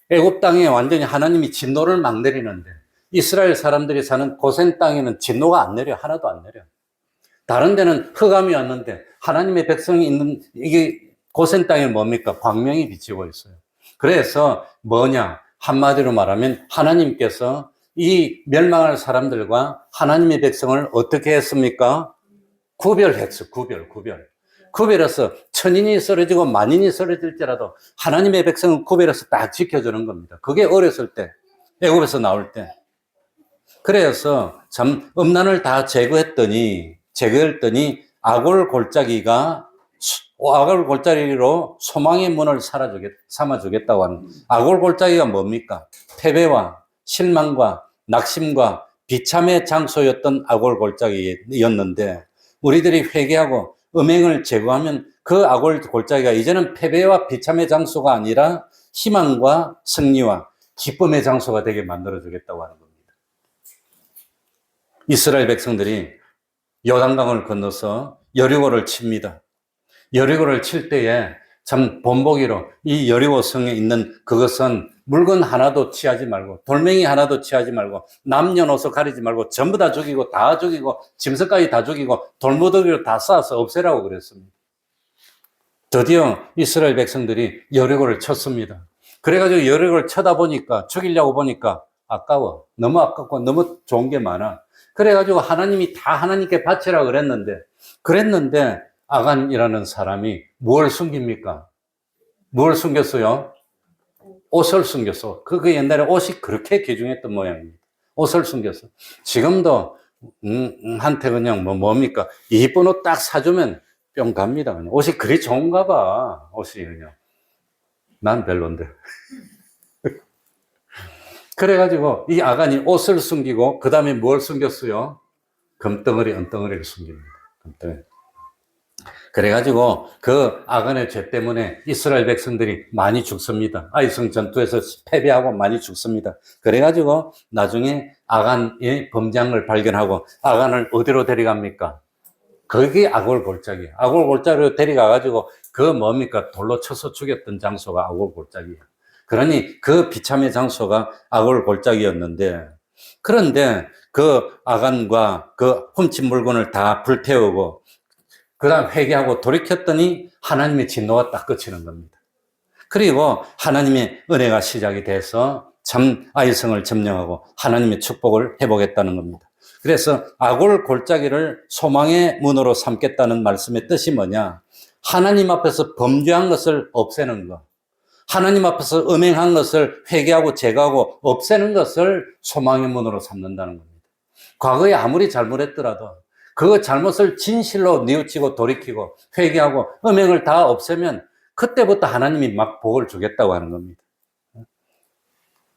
애굽 땅에 완전히 하나님이 진노를 막 내리는데 이스라엘 사람들이 사는 고센 땅에는 진노가 안 내려. 하나도 안 내려. 다른 데는 흑암이 왔는데 하나님의 백성이 있는 이게 고센 땅에 뭡니까? 광명이 비치고 있어요. 그래서 한마디로 말하면 하나님께서 이 멸망할 사람들과 하나님의 백성을 어떻게 했습니까? 구별했어. 구별해서 천인이 쓰러지고 만인이 쓰러질지라도 하나님의 백성은 구별해서 딱 지켜주는 겁니다. 그게 어렸을 때, 애굽에서 나올 때. 그래서 참 음란을 다 제거했더니 아골 골짜기로 소망의 문을 삼아주겠다고 하는. 아골 골짜기가 뭡니까? 패배와 실망과 낙심과 비참의 장소였던 아골 골짜기였는데 우리들이 회개하고 음행을 제거하면 그 아골 골짜기가 이제는 패배와 비참의 장소가 아니라 희망과 승리와 기쁨의 장소가 되게 만들어주겠다고 하는 겁니다. 이스라엘 백성들이 요단강을 건너서 여리고를 칩니다. 여리고를 칠 때에 참 본보기로 이 여리고 성에 있는 그것은 물건 하나도 취하지 말고 돌멩이 하나도 취하지 말고 남녀노소 가리지 말고 전부 다 죽이고 다 죽이고 짐승까지 다 죽이고 돌무더기로 다 쌓아서 없애라고 그랬습니다. 드디어 이스라엘 백성들이 여리고를 쳤습니다. 그래가지고 여리고를 쳐다 보니까 죽이려고 보니까 아까워. 너무 아깝고 너무 좋은 게 많아. 그래가지고 하나님이 다 하나님께 바치라 그랬는데 아간이라는 사람이 뭘 숨깁니까? 뭘 숨겼어요? 옷을 숨겼어. 그 옛날에 옷이 그렇게 귀중했던 모양입니다. 옷을 숨겼어. 지금도 한테 그냥 뭡니까? 이쁜 옷 딱 사주면 뿅 갑니다. 그냥. 옷이 그리 좋은가 봐. 옷이 그냥. 난 별론데. 그래가지고 이 아간이 옷을 숨기고 그 다음에 뭘 숨겼어요? 금덩어리, 은덩어리를 숨깁니다. 금덩어리. 그래가지고 그 아간의 죄 때문에 이스라엘 백성들이 많이 죽습니다. 아이성 전투에서 패배하고 많이 죽습니다. 그래가지고 나중에 아간의 범죄한 걸 발견하고 아간을 어디로 데려갑니까? 거기 아골골짜기예요. 아골골짜기로 데려가가지고 그 뭡니까? 돌로 쳐서 죽였던 장소가 아골골짜기예요. 그러니 그 비참의 장소가 아골골짜기였는데 그런데 그 아간과 그 훔친 물건을 다 불태우고 그 다음 회개하고 돌이켰더니 하나님의 진노가 딱 그치는 겁니다. 그리고 하나님의 은혜가 시작이 돼서 참 아이성을 점령하고 하나님의 축복을 회복했다는 겁니다. 그래서 아골 골짜기를 소망의 문으로 삼겠다는 말씀의 뜻이 뭐냐? 하나님 앞에서 범죄한 것을 없애는 것. 하나님 앞에서 음행한 것을 회개하고 제거하고 없애는 것을 소망의 문으로 삼는다는 겁니다. 과거에 아무리 잘못했더라도 그 잘못을 진실로 뉘우치고 돌이키고 회개하고 음행을 다 없애면 그때부터 하나님이 막 복을 주겠다고 하는 겁니다.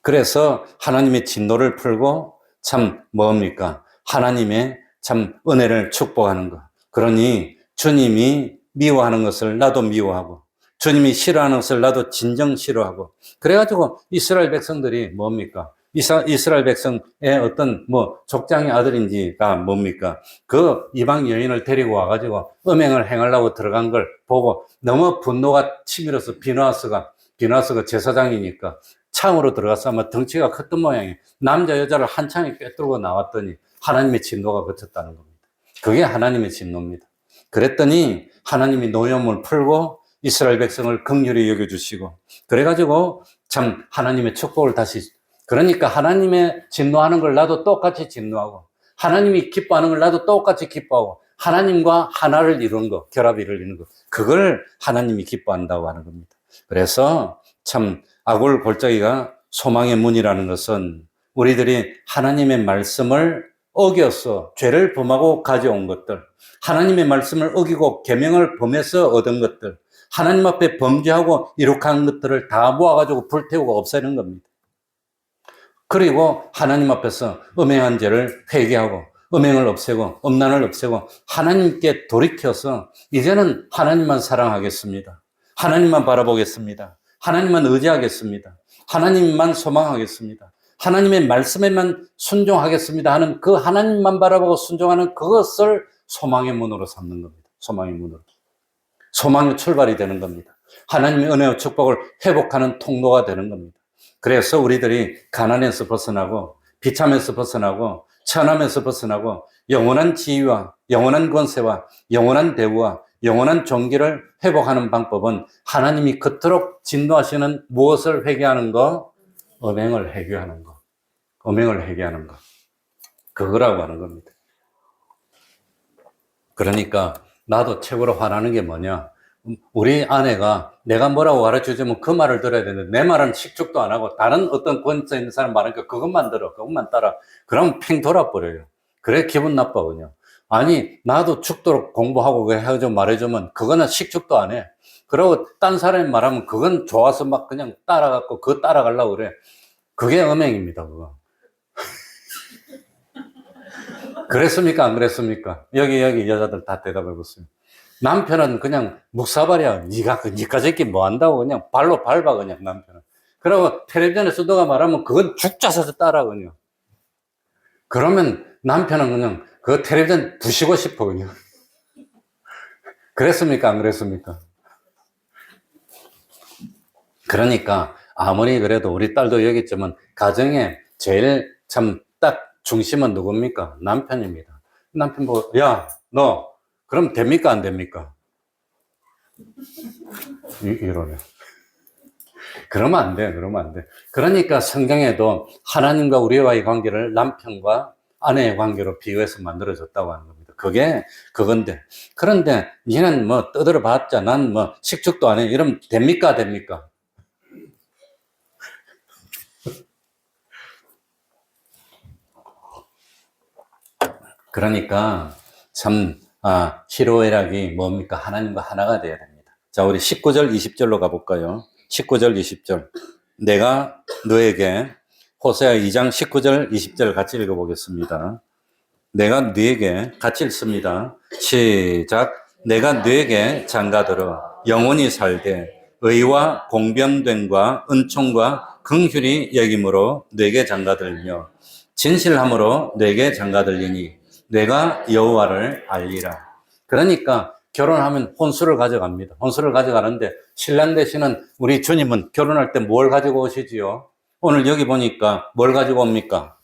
그래서 하나님의 진노를 풀고 참 뭡니까? 하나님의 참 은혜를 축복하는 것. 그러니 주님이 미워하는 것을 나도 미워하고 주님이 싫어하는 것을 나도 진정 싫어하고 그래가지고 이스라엘 백성들이 뭡니까? 이스라엘 백성의 어떤 족장의 아들인지가 뭡니까? 그 이방 여인을 데리고 와가지고 음행을 행하려고 들어간 걸 보고 너무 분노가 치밀어서 비누아스가 제사장이니까 창으로 들어가서 아마 덩치가 컸던 모양이에요. 남자 여자를 한창에 꿰뚫고 나왔더니 하나님의 진노가 그쳤다는 겁니다. 그게 하나님의 진노입니다. 그랬더니 하나님이 노여움을 풀고 이스라엘 백성을 긍휼히 여겨주시고 그래가지고 참 하나님의 축복을 다시 그러니까 하나님의 진노하는 걸 나도 똑같이 진노하고 하나님이 기뻐하는 걸 나도 똑같이 기뻐하고 하나님과 하나를 이루는 것, 결합을 이루는 것 그걸 하나님이 기뻐한다고 하는 겁니다. 그래서 참 아골 골짜기가 소망의 문이라는 것은 우리들이 하나님의 말씀을 어겨서 죄를 범하고 가져온 것들 하나님의 말씀을 어기고 계명을 범해서 얻은 것들 하나님 앞에 범죄하고 이룩한 것들을 다 모아가지고 불태우고 없애는 겁니다. 그리고 하나님 앞에서 음행한 죄를 회개하고 음행을 없애고 음란을 없애고 하나님께 돌이켜서 이제는 하나님만 사랑하겠습니다. 하나님만 바라보겠습니다. 하나님만 의지하겠습니다. 하나님만 소망하겠습니다. 하나님의 말씀에만 순종하겠습니다 하는 그 하나님만 바라보고 순종하는 그것을 소망의 문으로 삼는 겁니다. 소망의 문으로. 소망의 출발이 되는 겁니다. 하나님의 은혜와 축복을 회복하는 통로가 되는 겁니다. 그래서 우리들이 가난에서 벗어나고 비참에서 벗어나고 천함에서 벗어나고 영원한 지위와 영원한 권세와 영원한 대우와 영원한 존귀를 회복하는 방법은 하나님이 그토록 진노하시는 무엇을 회개하는 거? 음행을 회개하는 거. 음행을 회개하는 거. 그거라고 하는 겁니다. 그러니까 나도 최고로 화나는 게 뭐냐? 우리 아내가 내가 뭐라고 가르쳐주면 그 말을 들어야 되는데 내 말은 식죽도 안 하고 다른 어떤 권세 있는 사람 말하니까 그것만 들어, 그것만 따라. 그럼 팽 돌아버려요. 그래 기분 나빠 그냥. 아니 나도 죽도록 공부하고 해가지고 말해주면 그거는 식죽도 안 해. 그리고 딴 사람이 말하면 그건 좋아서 막 그냥 따라갖고 그거 따라가려고 그래. 그게 음행입니다 그거. 그랬습니까 안 그랬습니까? 여기 여자들 다 대답해 보세요. 남편은 그냥 묵사발이야. 니가 저렇게 뭐 한다고 그냥 발로 밟아 그냥 남편은. 그리고 텔레비전에서 누가 말하면 그건 죽자서서 따라 그냥. 그러면 남편은 그냥 그 텔레비전 부시고 싶어, 그냥. 그랬습니까? 안 그랬습니까? 그러니까, 아무리 그래도 우리 딸도 여기 있지만, 가정에 제일 참 딱 중심은 누굽니까? 남편입니다. 남편 보고, 야, 너, 그럼 됩니까? 안 됩니까? 이러네. 그러면 안 돼, 그러면 안 돼. 그러니까 성경에도 하나님과 우리와의 관계를 남편과 아내의 관계로 비유해서 만들어졌다고 하는 겁니다. 그게 그건데. 그런데 니는 뭐 떠들어 봤자 난 뭐 식축도 안 해. 이러면 됩니까? 됩니까? 그러니까 참 희로애락이 뭡니까? 하나님과 하나가 되어야 됩니다. 자, 우리 19절, 20절로 가볼까요? 19절, 20절. 내가 너에게 호세아 2장 19절, 20절 같이 읽어보겠습니다. 내가 너에게 같이 읽습니다. 시작. 내가 너에게 장가들어 영원히 살되 의와 공변됨과 은총과 긍휼이 여김으로 너에게 장가들며 진실함으로 너에게 장가들리니 내가 여호와를 알리라. 그러니까 결혼하면 혼수를 가져갑니다. 혼수를 가져가는데 신랑 되시는 우리 주님은 결혼할 때 뭘 가지고 오시지요? 오늘 여기 보니까 뭘 가지고 옵니까?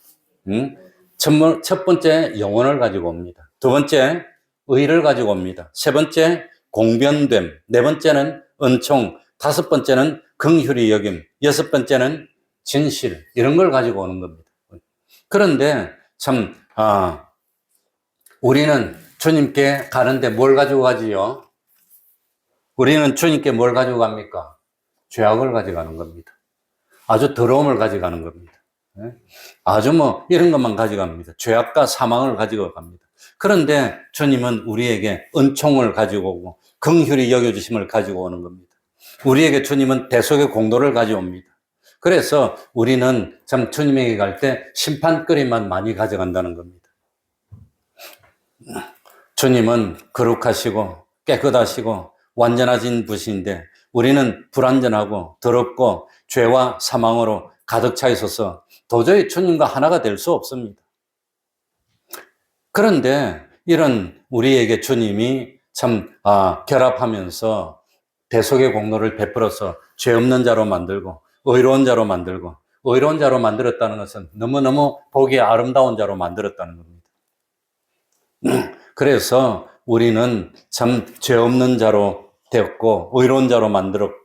첫 번째 영혼을 가지고 옵니다. 두 번째 의를 가지고 옵니다. 세 번째 공변됨. 네 번째는 은총. 다섯 번째는 긍휼히 여김. 여섯 번째는 진실. 이런 걸 가지고 오는 겁니다. 그런데 참 우리는 주님께 가는데 뭘 가지고 가지요? 우리는 주님께 뭘 가지고 갑니까? 죄악을 가져가는 겁니다. 아주 더러움을 가져가는 겁니다. 아주 뭐 이런 것만 가져갑니다. 죄악과 사망을 가지고 갑니다. 그런데 주님은 우리에게 은총을 가지고 오고 긍휼히 여겨주심을 가지고 오는 겁니다. 우리에게 주님은 대속의 공도를 가져옵니다. 그래서 우리는 참 주님에게 갈 때 심판거리만 많이 가져간다는 겁니다. 주님은 거룩하시고 깨끗하시고 완전하신 분이신데 우리는 불완전하고 더럽고 죄와 사망으로 가득 차 있어서 도저히 주님과 하나가 될 수 없습니다. 그런데 이런 우리에게 주님이 참 결합하면서 대속의 공로를 베풀어서 죄 없는 자로 만들고 의로운 자로 만들고 의로운 자로 만들었다는 것은 너무너무 보기에 아름다운 자로 만들었다는 겁니다. 그래서 우리는 참 죄 없는 자로 되었고 의로운 자로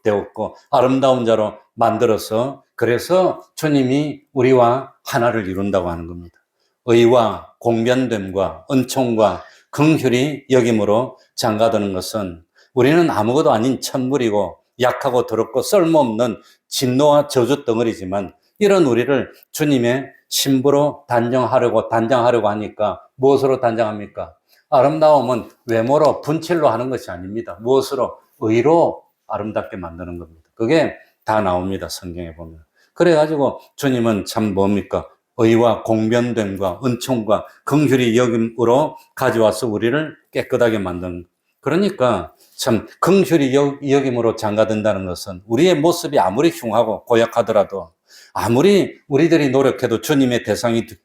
되었고 아름다운 자로 만들어서 그래서 주님이 우리와 하나를 이룬다고 하는 겁니다. 의와 공변됨과 은총과 긍휼이 여김으로 장가드는 것은 우리는 아무것도 아닌 천물이고 약하고 더럽고 쓸모없는 진노와 저주 덩어리지만 이런 우리를 주님의 신부로 단장하려고 하니까 무엇으로 단장합니까? 아름다움은 외모로 분칠로 하는 것이 아닙니다. 무엇으로? 의로 아름답게 만드는 겁니다. 그게 다 나옵니다. 성경에 보면. 그래가지고 주님은 참 뭡니까? 의와 공변됨과 은총과 긍휼이 여김으로 가져와서 우리를 깨끗하게 만드는. 그러니까 참 긍휼이 여김으로 장가든다는 것은 우리의 모습이 아무리 흉하고 고약하더라도 아무리 우리들이 노력해도 주님의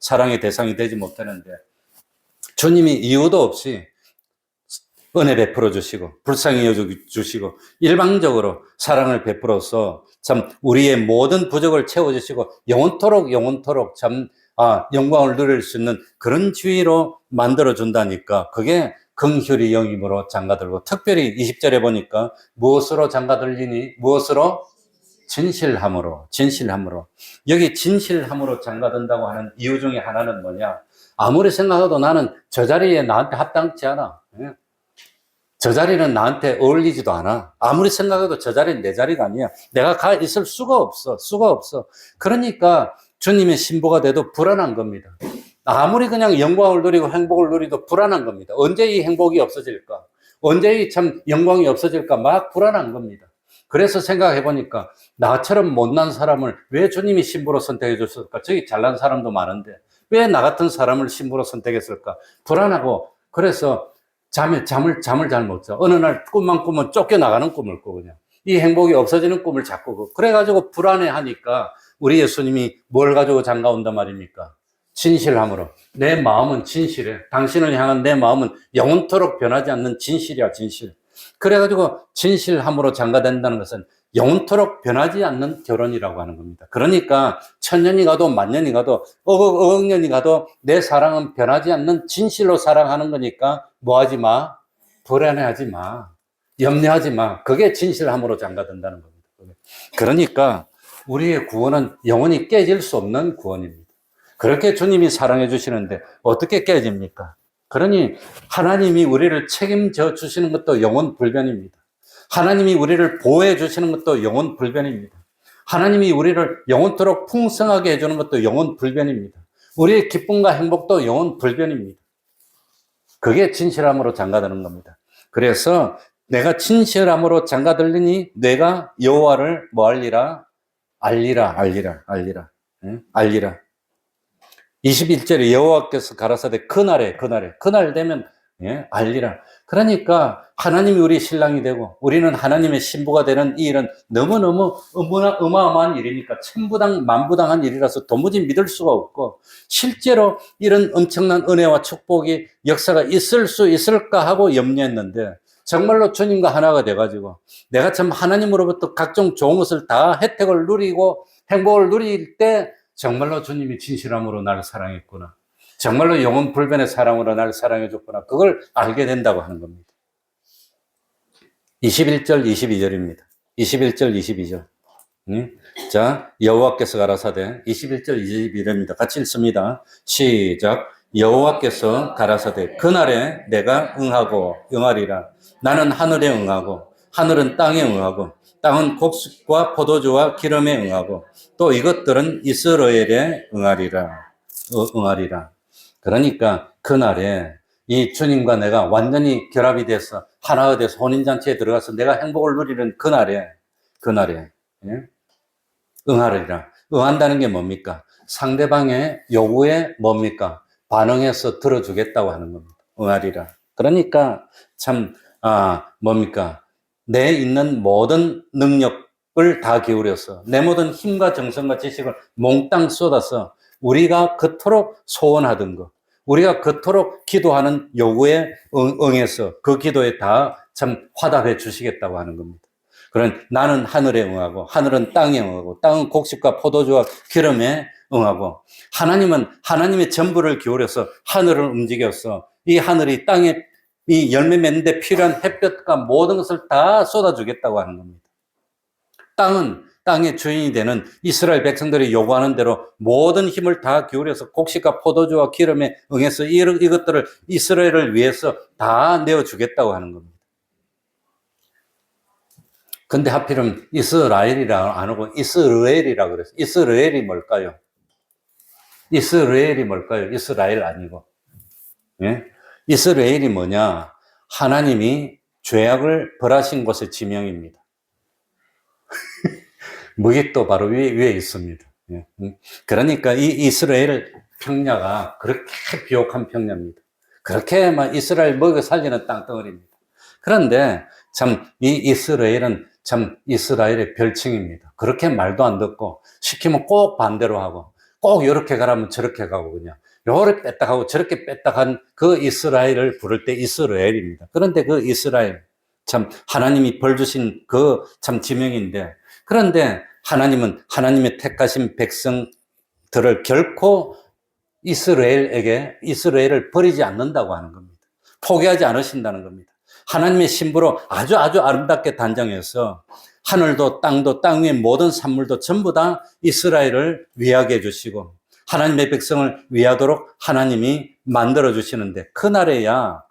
사랑의 대상이 되지 못하는데 주님이 이유도 없이 은혜 베풀어 주시고 불쌍히 여겨주시고 일방적으로 사랑을 베풀어서 참 우리의 모든 부족을 채워주시고 영원토록 참 영광을 누릴 수 있는 그런 주의로 만들어준다니까 그게 긍휼이 영임으로 장가들고 특별히 20절에 보니까 무엇으로 장가들리니? 무엇으로? 진실함으로. 여기 진실함으로 장가든다고 하는 이유 중에 하나는 뭐냐? 아무리 생각해도 나는 저 자리에 나한테 합당치 않아. 저 자리는 나한테 어울리지도 않아. 아무리 생각해도 저 자리는 내 자리가 아니야. 내가 가 있을 수가 없어. 그러니까 주님의 신부가 돼도 불안한 겁니다. 아무리 그냥 영광을 누리고 행복을 누리도 불안한 겁니다. 언제 이 행복이 없어질까? 언제 이 참 영광이 없어질까? 막 불안한 겁니다. 그래서 생각해 보니까 나처럼 못난 사람을 왜 주님이 신부로 선택해 줬을까? 저기 잘난 사람도 많은데 왜 나 같은 사람을 신부로 선택했을까? 불안하고 그래서 잠을 잘 못 자. 어느 날 꿈만 꾸면 쫓겨나가는 꿈을 꿔 그냥. 이 행복이 없어지는 꿈을 자꾸 꿔. 그래가지고 불안해하니까 우리 예수님이 뭘 가지고 장가온단 말입니까? 진실함으로. 내 마음은 진실해. 당신을 향한 내 마음은 영원토록 변하지 않는 진실이야, 진실. 그래가지고 진실함으로 장가된다는 것은 영원토록 변하지 않는 결혼이라고 하는 겁니다. 그러니까 천년이 가도 만년이 가도 억억 년이 가도 내 사랑은 변하지 않는 진실로 사랑하는 거니까 뭐하지 마? 불안해하지 마. 염려하지 마. 그게 진실함으로 장가된다는 겁니다. 그러니까 우리의 구원은 영원히 깨질 수 없는 구원입니다. 그렇게 주님이 사랑해 주시는데 어떻게 깨집니까? 그러니 하나님이 우리를 책임져 주시는 것도 영원 불변입니다. 하나님이 우리를 보호해 주시는 것도 영원 불변입니다. 하나님이 우리를 영원토록 풍성하게 해주는 것도 영원 불변입니다. 우리의 기쁨과 행복도 영원 불변입니다. 그게 진실함으로 장가드는 겁니다. 그래서 내가 진실함으로 장가들리니 내가 여호와를 뭐 알리라? 알리라. 응? 알리라. 21절에 여호와께서 가라사대 그날 되면 알리라. 그러니까 하나님이 우리 신랑이 되고 우리는 하나님의 신부가 되는 이 일은 너무너무 어마어마한 일이니까 천부당 만부당한 일이라서 도무지 믿을 수가 없고 실제로 이런 엄청난 은혜와 축복이 역사가 있을 수 있을까 하고 염려했는데 정말로 주님과 하나가 돼가지고 내가 참 하나님으로부터 각종 좋은 것을 다 혜택을 누리고 행복을 누릴 때 정말로 주님이 진실함으로 나를 사랑했구나. 정말로 영원 불변의 사랑으로 나를 사랑해줬구나. 그걸 알게 된다고 하는 겁니다. 21절, 22절입니다. 21절, 22절. 자, 여호와께서 가라사대 21절, 22절입니다. 같이 읽습니다. 시작. 여호와께서 가라사대 그날에 내가 응하리라. 나는 하늘에 응하고 하늘은 땅에 응하고 땅은 곡식과 포도주와 기름에 응하고 또 이것들은 이스라엘에 응하리라. 그러니까 그날에 이 주님과 내가 완전히 결합이 돼서 하나가 돼서 혼인잔치에 들어가서 내가 행복을 누리는 그날에 응하리라. 응한다는 게 뭡니까? 상대방의 요구에 뭡니까? 반응해서 들어주겠다고 하는 겁니다. 응하리라. 그러니까 참 뭡니까? 내 있는 모든 능력을 다 기울여서 내 모든 힘과 정성과 지식을 몽땅 쏟아서 우리가 그토록 소원하던 것, 우리가 그토록 기도하는 요구에 응해서 그 기도에 다 참 화답해 주시겠다고 하는 겁니다. 그런 나는 하늘에 응하고 하늘은 땅에 응하고 땅은 곡식과 포도주와 기름에 응하고 하나님은 하나님의 전부를 기울여서 하늘을 움직여서 이 하늘이 땅에 이 열매 맺는데 필요한 햇볕과 모든 것을 다 쏟아주겠다고 하는 겁니다. 땅은 땅의 주인이 되는 이스라엘 백성들이 요구하는 대로 모든 힘을 다 기울여서 곡식과 포도주와 기름에 응해서 이것들을 이스라엘을 위해서 다 내어주겠다고 하는 겁니다. 근데 하필은 이스라엘이라 안 하고 이스라엘이라고 그랬어요. 이스라엘이 뭘까요? 이스라엘 아니고. 예? 이스라엘이 뭐냐? 하나님이 죄악을 벌하신 곳의 지명입니다. 무기 또 바로 위에 있습니다. 예. 그러니까 이 이스라엘 평야가 그렇게 비옥한 평야입니다. 그렇게 막 이스라엘 먹여 살리는 땅덩어리입니다. 그런데 참 이 이스라엘은 참 이스라엘의 별칭입니다. 그렇게 말도 안 듣고 시키면 꼭 반대로 하고 꼭 이렇게 가라면 저렇게 가고 그냥 요렇게 뺐다가고 저렇게 뺐다간 그 이스라엘을 부를 때 이스라엘입니다. 그런데 그 이스라엘 참 하나님이 벌 주신 그 참 지명인데 그런데 하나님은 하나님의 택하신 백성들을 결코 이스라엘을 버리지 않는다고 하는 겁니다. 포기하지 않으신다는 겁니다. 하나님의 신부로 아주 아름답게 단장해서 하늘도 땅도 땅 위의 모든 산물도 전부 다 이스라엘을 위하게 해주시고 하나님의 백성을 위하도록 하나님이 만들어 주시는데 그날에야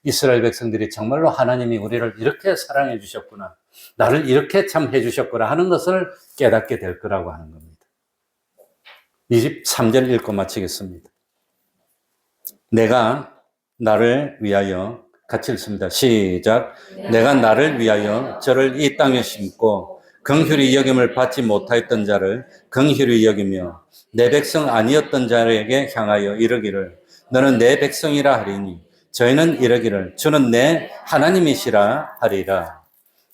이스라엘 백성들이 정말로 하나님이 우리를 이렇게 사랑해 주셨구나, 나를 이렇게 참 해주셨구나 하는 것을 깨닫게 될 거라고 하는 겁니다. 23절 읽고 마치겠습니다. 내가 나를 위하여 같이 읽습니다. 시작. 내가 나를 위하여 저를 이 땅에 심고 긍휼히 여김을 받지 못하였던 자를 긍휼히 여기며 내 백성 아니었던 자에게 향하여 이르기를 너는 내 백성이라 하리니 저희는 이르기를 주는 내 하나님이시라 하리라.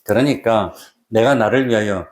그러니까 내가 나를 위하여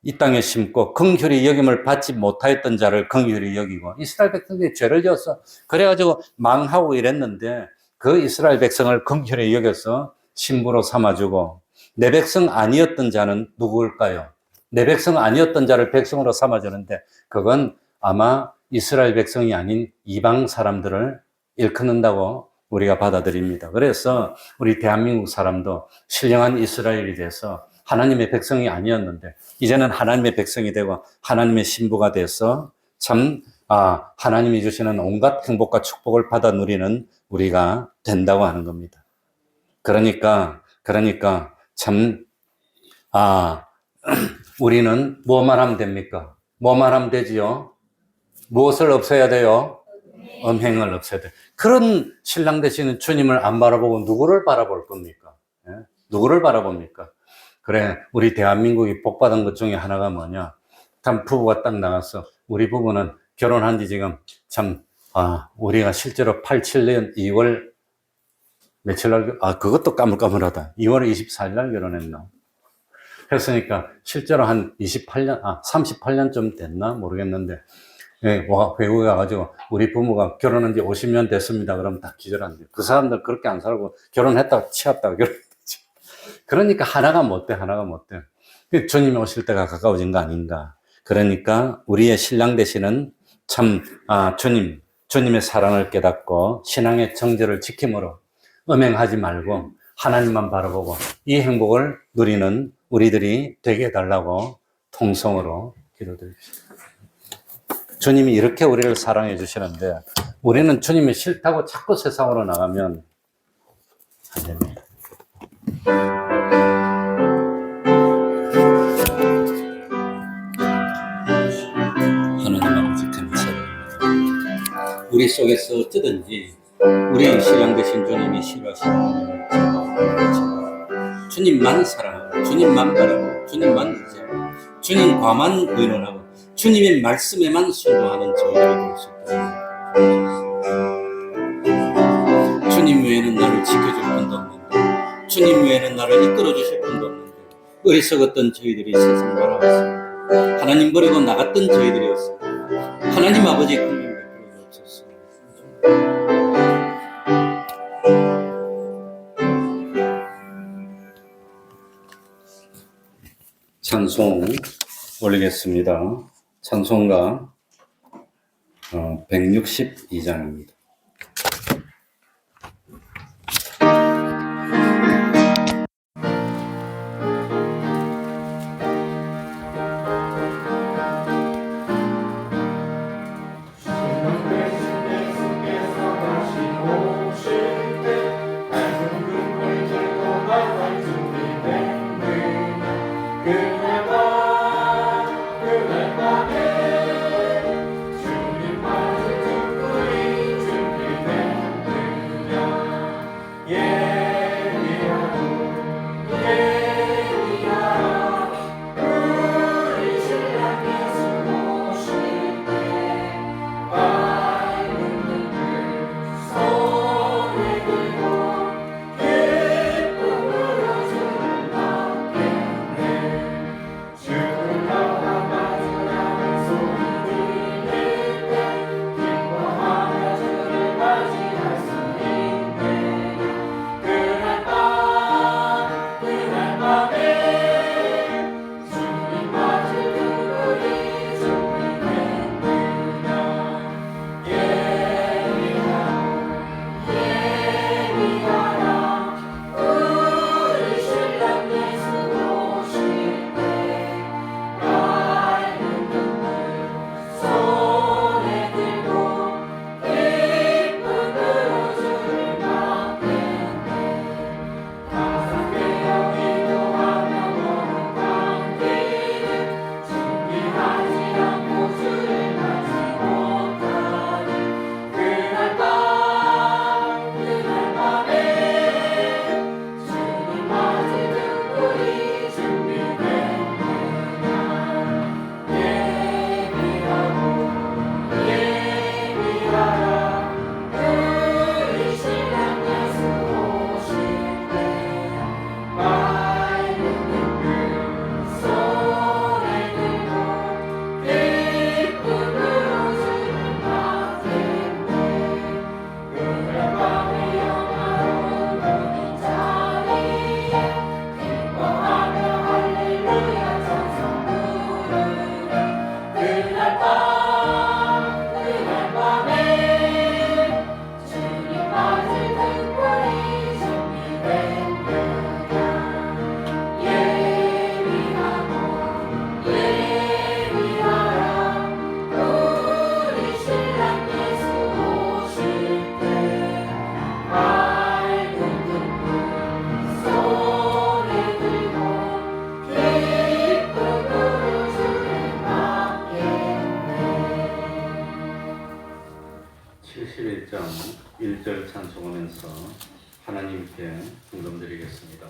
이 땅에 심고 긍휼히 여김을 받지 못하였던 자를 긍휼히 여기고 이스라엘 백성들이 죄를 지었어. 그래가지고 망하고 이랬는데 그 이스라엘 백성을 긍휼히 여겨서 신부로 삼아주고 내 백성 아니었던 자는 누구일까요? 내 백성 아니었던 자를 백성으로 삼아주는데 그건 아마 이스라엘 백성이 아닌 이방 사람들을 일컫는다고 우리가 받아들입니다. 그래서 우리 대한민국 사람도 신령한 이스라엘이 돼서 하나님의 백성이 아니었는데 이제는 하나님의 백성이 되고 하나님의 신부가 돼서 참 하나님이 주시는 온갖 행복과 축복을 받아 누리는 우리가 된다고 하는 겁니다. 그러니까 참 우리는 뭐만 하면 됩니까? 뭐만 하면 되지요? 무엇을 없애야 돼요? 음행을 없애야 돼. 그런 신랑 되시는 주님을 안 바라보고 누구를 바라볼 겁니까? 예? 누구를 바라봅니까? 그래, 우리 대한민국이 복받은 것 중에 하나가 뭐냐? 참 부부가 딱 나가서 우리 부부는 결혼한 지 지금 참 우리가 실제로 87년 2월 며칠 날, 그것도 까물까물하다. 2월 24일 날 결혼했나? 했으니까 실제로 한 38년쯤 됐나? 모르겠는데, 예, 외국에 가가지고 우리 부모가 결혼한 지 50년 됐습니다. 그러면 다 기절한대. 그 사람들 그렇게 안 살고 결혼했다가 치웠다가 결혼했지. 그러니까 하나가 못 돼. 주님이 오실 때가 가까워진 거 아닌가. 그러니까 우리의 신랑 되시는 참, 주님의 사랑을 깨닫고 신앙의 정절을 지킴으로 음행하지 말고 하나님만 바라보고 이 행복을 누리는 우리들이 되게 해달라고 통성으로 기도드립시다. 주님이 이렇게 우리를 사랑해 주시는데 우리는 주님이 싫다고 자꾸 세상으로 나가면 안 됩니다. 하나님 아버지 감사합니다. 우리 속에서 어쩌든지 우리 신랑 되신 주님이 싫어하시는 하나님을 제가 주님만 사랑하고 주님만 바라고 주님만 의지하고 주님과만 의논하고 주님의 말씀에만 순종하는 저희들이 될 수 있도록 주님 외에는 나를 지켜줄 분도 없는데 주님 외에는 나를 이끌어 주실 분도 없는데 어리석었던 저희들이 세상 바라봤습니다. 하나님 버리고 나갔던 저희들이었습니다. 하나님 아버지 긍휼 베풀어 주옵소서. 찬송 올리겠습니다. 찬송가 162장입니다. 주님 마주 듣고 하나님께 헌금드리겠습니다.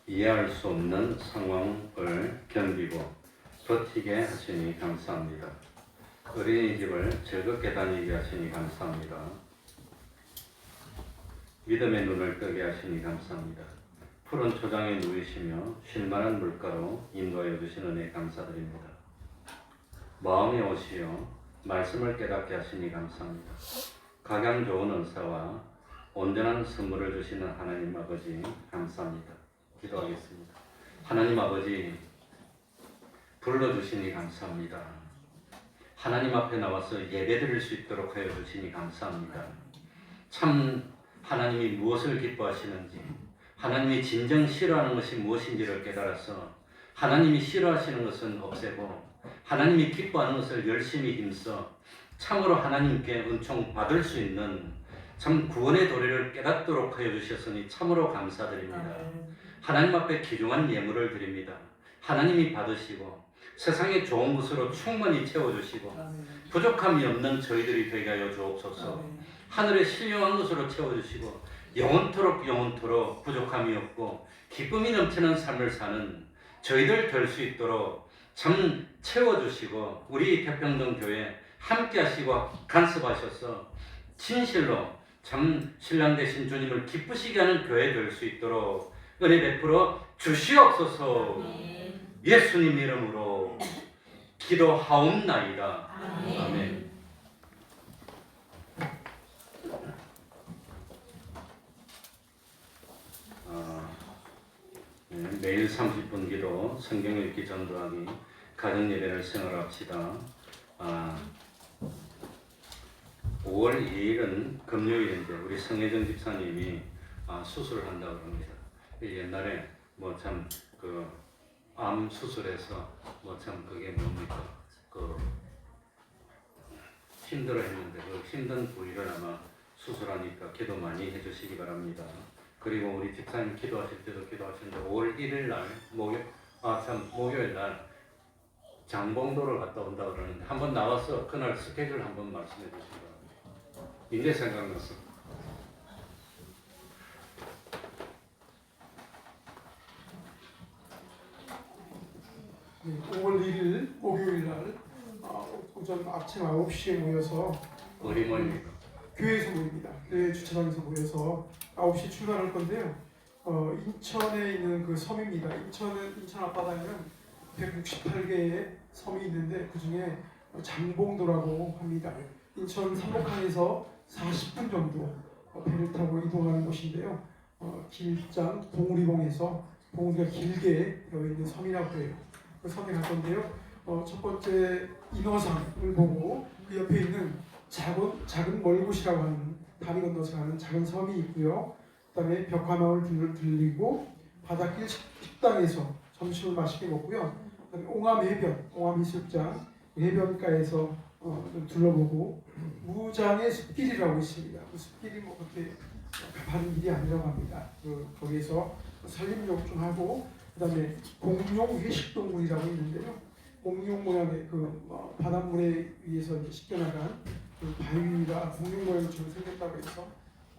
이해할 수 없는 상황을 견디고 버티게 하시니 감사합니다. 어린이집을 즐겁게 다니게 하시니 감사합니다. 믿음의 눈을 뜨게 하시니 감사합니다. 푸른 초장에 누이시며 쉴만한 물가로 인도하여 주신 은혜 감사드립니다. 마음에 오시어 말씀을 깨닫게 하시니 감사합니다. 각양 좋은 은사와 온전한 선물을 주시는 하나님 아버지 감사합니다. 기도하겠습니다. 하나님 아버지 불러주시니 감사합니다. 하나님 앞에 나와서 예배드릴 수 있도록 하여 주시니 감사합니다. 참 하나님이 무엇을 기뻐하시는지, 하나님이 진정 싫어하는 것이 무엇인지를 깨달아서 하나님이 싫어하시는 것은 없애고 하나님이 기뻐하는 것을 열심히 힘써 참으로 하나님께 은총 받을 수 있는 참 구원의 도리를 깨닫도록 하여 주셨으니 참으로 감사드립니다. 하나님 앞에 귀중한 예물을 드립니다. 하나님이 받으시고 세상의 좋은 것으로 충분히 채워주시고 부족함이 없는 저희들이 되게 하여 주옵소서. 하늘에 신령한 것으로 채워주시고 영원토록 부족함이 없고 기쁨이 넘치는 삶을 사는 저희들 될 수 있도록 참 채워주시고 우리 태평동교회 함께 하시고 간섭하셔서 진실로 참 신랑 되신 주님을 기쁘시게 하는 교회 될 수 있도록 은혜 베풀어 주시옵소서. 예수님 이름으로 기도하옵나이다. 아멘. 매일 30분 기도, 성경 읽기 전도하기, 가정 예배를 생활합시다. 5월 2일은 금요일인데 우리 성혜정 집사님이 수술을 한다고 합니다. 옛날에 뭐 참 암 수술해서 뭐 참 그게 뭡니까 힘들어했는데 그 힘든 부위를 아마 수술하니까 기도 많이 해주시기 바랍니다. 그리고 우리 집사님 기도하실 때도 기도하시는데 5월 1일 날 목요일 날 장봉도를 갔다 온다고 그러는데 한번 나와서 그날 스케줄 한번 말씀해 주시기 바랍니다. 이제 생각났어. 네, 5월 1일 목요일 날 오전 아침 9시에 모여서 어디 모입니까? 교회에서 모입니다. 교회 주차장에서 모여서 9시 출발할 건데요. 인천에 있는 그 섬입니다. 인천 앞바다에는 168개의 섬이 있는데 그 중에 장봉도라고 합니다. 인천 삼복항에서 40분 정도 배를 타고 이동하는 곳인데요. 길장 봉우리봉에서 봉우리가 길게 되어 있는 섬이라고 해요. 그 섬에 갈 건데요. 첫 번째 인어상을 보고 그 옆에 있는 작은 멀곶이라고 하는 다리 건너서 가는 작은 섬이 있고요. 그다음에 벽화마을 들리고 바닷길 식당에서 점심을 맛있게 먹고요. 그다음에 옹암해변 해변가에서 좀 둘러보고 무장의 숲길이라고 있습니다. 그 숲길이 뭐 그렇게 가파른 길이 아니라고 합니다. 거기에서 산림욕 좀 하고 그다음에 공룡 회식동굴이라고 있는데요. 공룡 모양의 바닷물에 위에서 씻겨나간 그 바위가 공룡 모양처럼 생겼다고 해서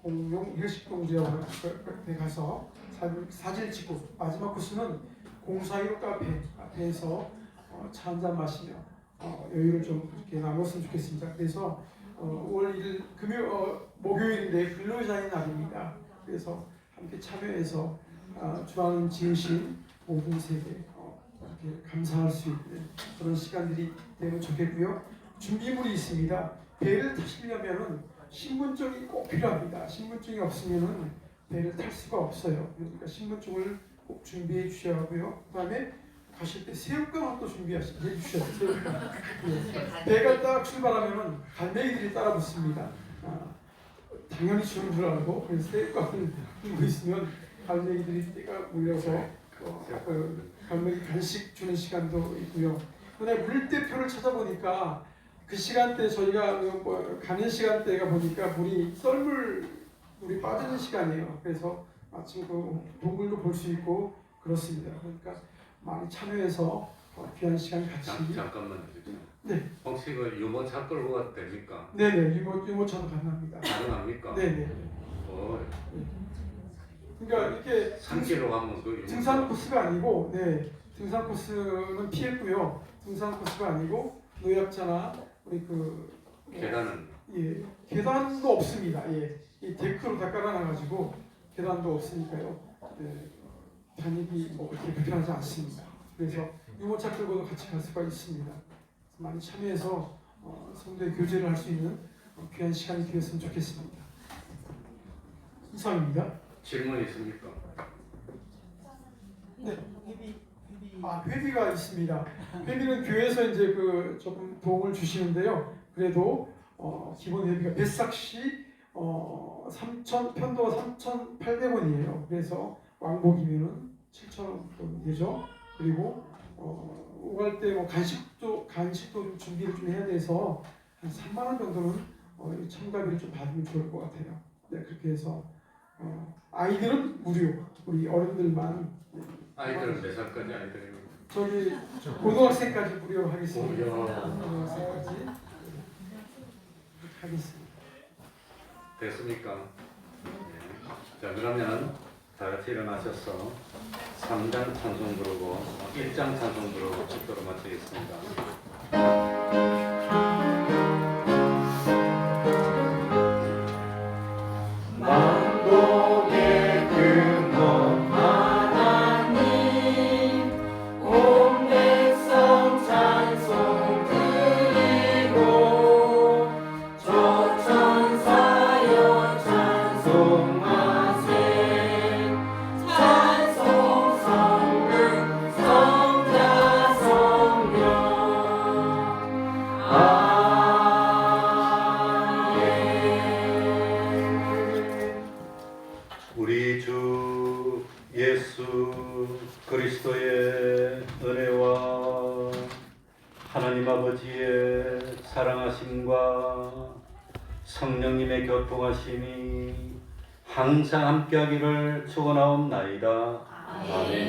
공룡 회식동굴이라고 하는 데 가서 사진을 찍고 마지막 코스는 041 카페에서 차 한잔 마시며 여유를 좀 이렇게 나눴으면 좋겠습니다. 그래서 5월 1일 목요일인데 근로자의 날입니다. 그래서 함께 참여해서 주안 지으신 5분 세게 이렇게 감상할 수 있는 그런 시간들이 되면 좋겠고요. 준비물이 있습니다. 배를 타시려면은 신분증이 꼭 필요합니다. 신분증이 없으면은 배를 탈 수가 없어요. 그러니까 신분증을 꼭 준비해 주셔야 하고요. 그다음에 가실 때 새우깡을 또 준비해 주셔야 돼요. 새우깡. 예. 배가 딱 출발하면은 갈매기들이 따라 붙습니다. 당연히 주는 줄 알고 그래서 새우깡을 들고 있으면 갈매기들이 떼가 몰려서 갈매기 간식 주는 시간도 있고요. 그다음에 물대표를 찾아보니까 그 시간대 저희가 가는 시간대가 보니까 물이 빠지는 시간이에요. 그래서 마침 그 동굴도 볼 수 있고 그렇습니다. 그러니까 많이 참여해서 귀한 시간 같이. 잠깐만요. 네. 혹시 그 유모차 끌고 가도 됩니까? 네네 유모차도 가능합니다. 가능합니까? 네네. 그러니까 이렇게 산길로 가면 그 등산 코스가 아니고, 네, 등산 코스는 피했고요. 등산 코스가 아니고 노약자나 우리 계단은 예, 계단도 없습니다. 예, 이 데크로 다 깔아놔가지고 계단도 없으니까요. 예, 다니기 뭐 그렇게 불편하지 않습니다. 그래서 유모차 끌고도 같이 갈 수가 있습니다. 많이 참여해서 성도의 교제를 할 수 있는 귀한 시간이 되었으면 좋겠습니다. 이상입니다. 질문 있습니까? 네. 회비가 있습니다. 회비는 교회에서 이제 조금 도움을 주시는데요. 그래도 기본 회비가 뱃삭시 편도가 3,800원이에요. 그래서 왕복이면은 7,000원 정도 되죠. 그리고 오갈 때 간식도 좀 준비를 좀 해야 돼서 한 3만 원 정도는 참가비를 좀 받으면 좋을 것 같아요. 네, 그렇게 해서 아이들은 무료, 우리 어른들만. 아이들은 몇 살까지 아이들이? 저기 고등학생까지 무료로 하겠습니다. 무료. 고등학생까지 하겠습니다. 됐습니까? 네. 자, 그러면 다 같이 일어나셔서 3장 찬송 부르고 1장 찬송 부르고 축도로 마치겠습니다. 만복의 근원 하나님 온 백성 찬송 드리고 조천사여 찬송하세 찬송 성능 성자 성령 우리 주 예수 그리스도의 은혜와 하나님 아버지의 사랑하심과 성령님의 교통하심이 항상 함께하기를 축원하옵나이다. 아멘.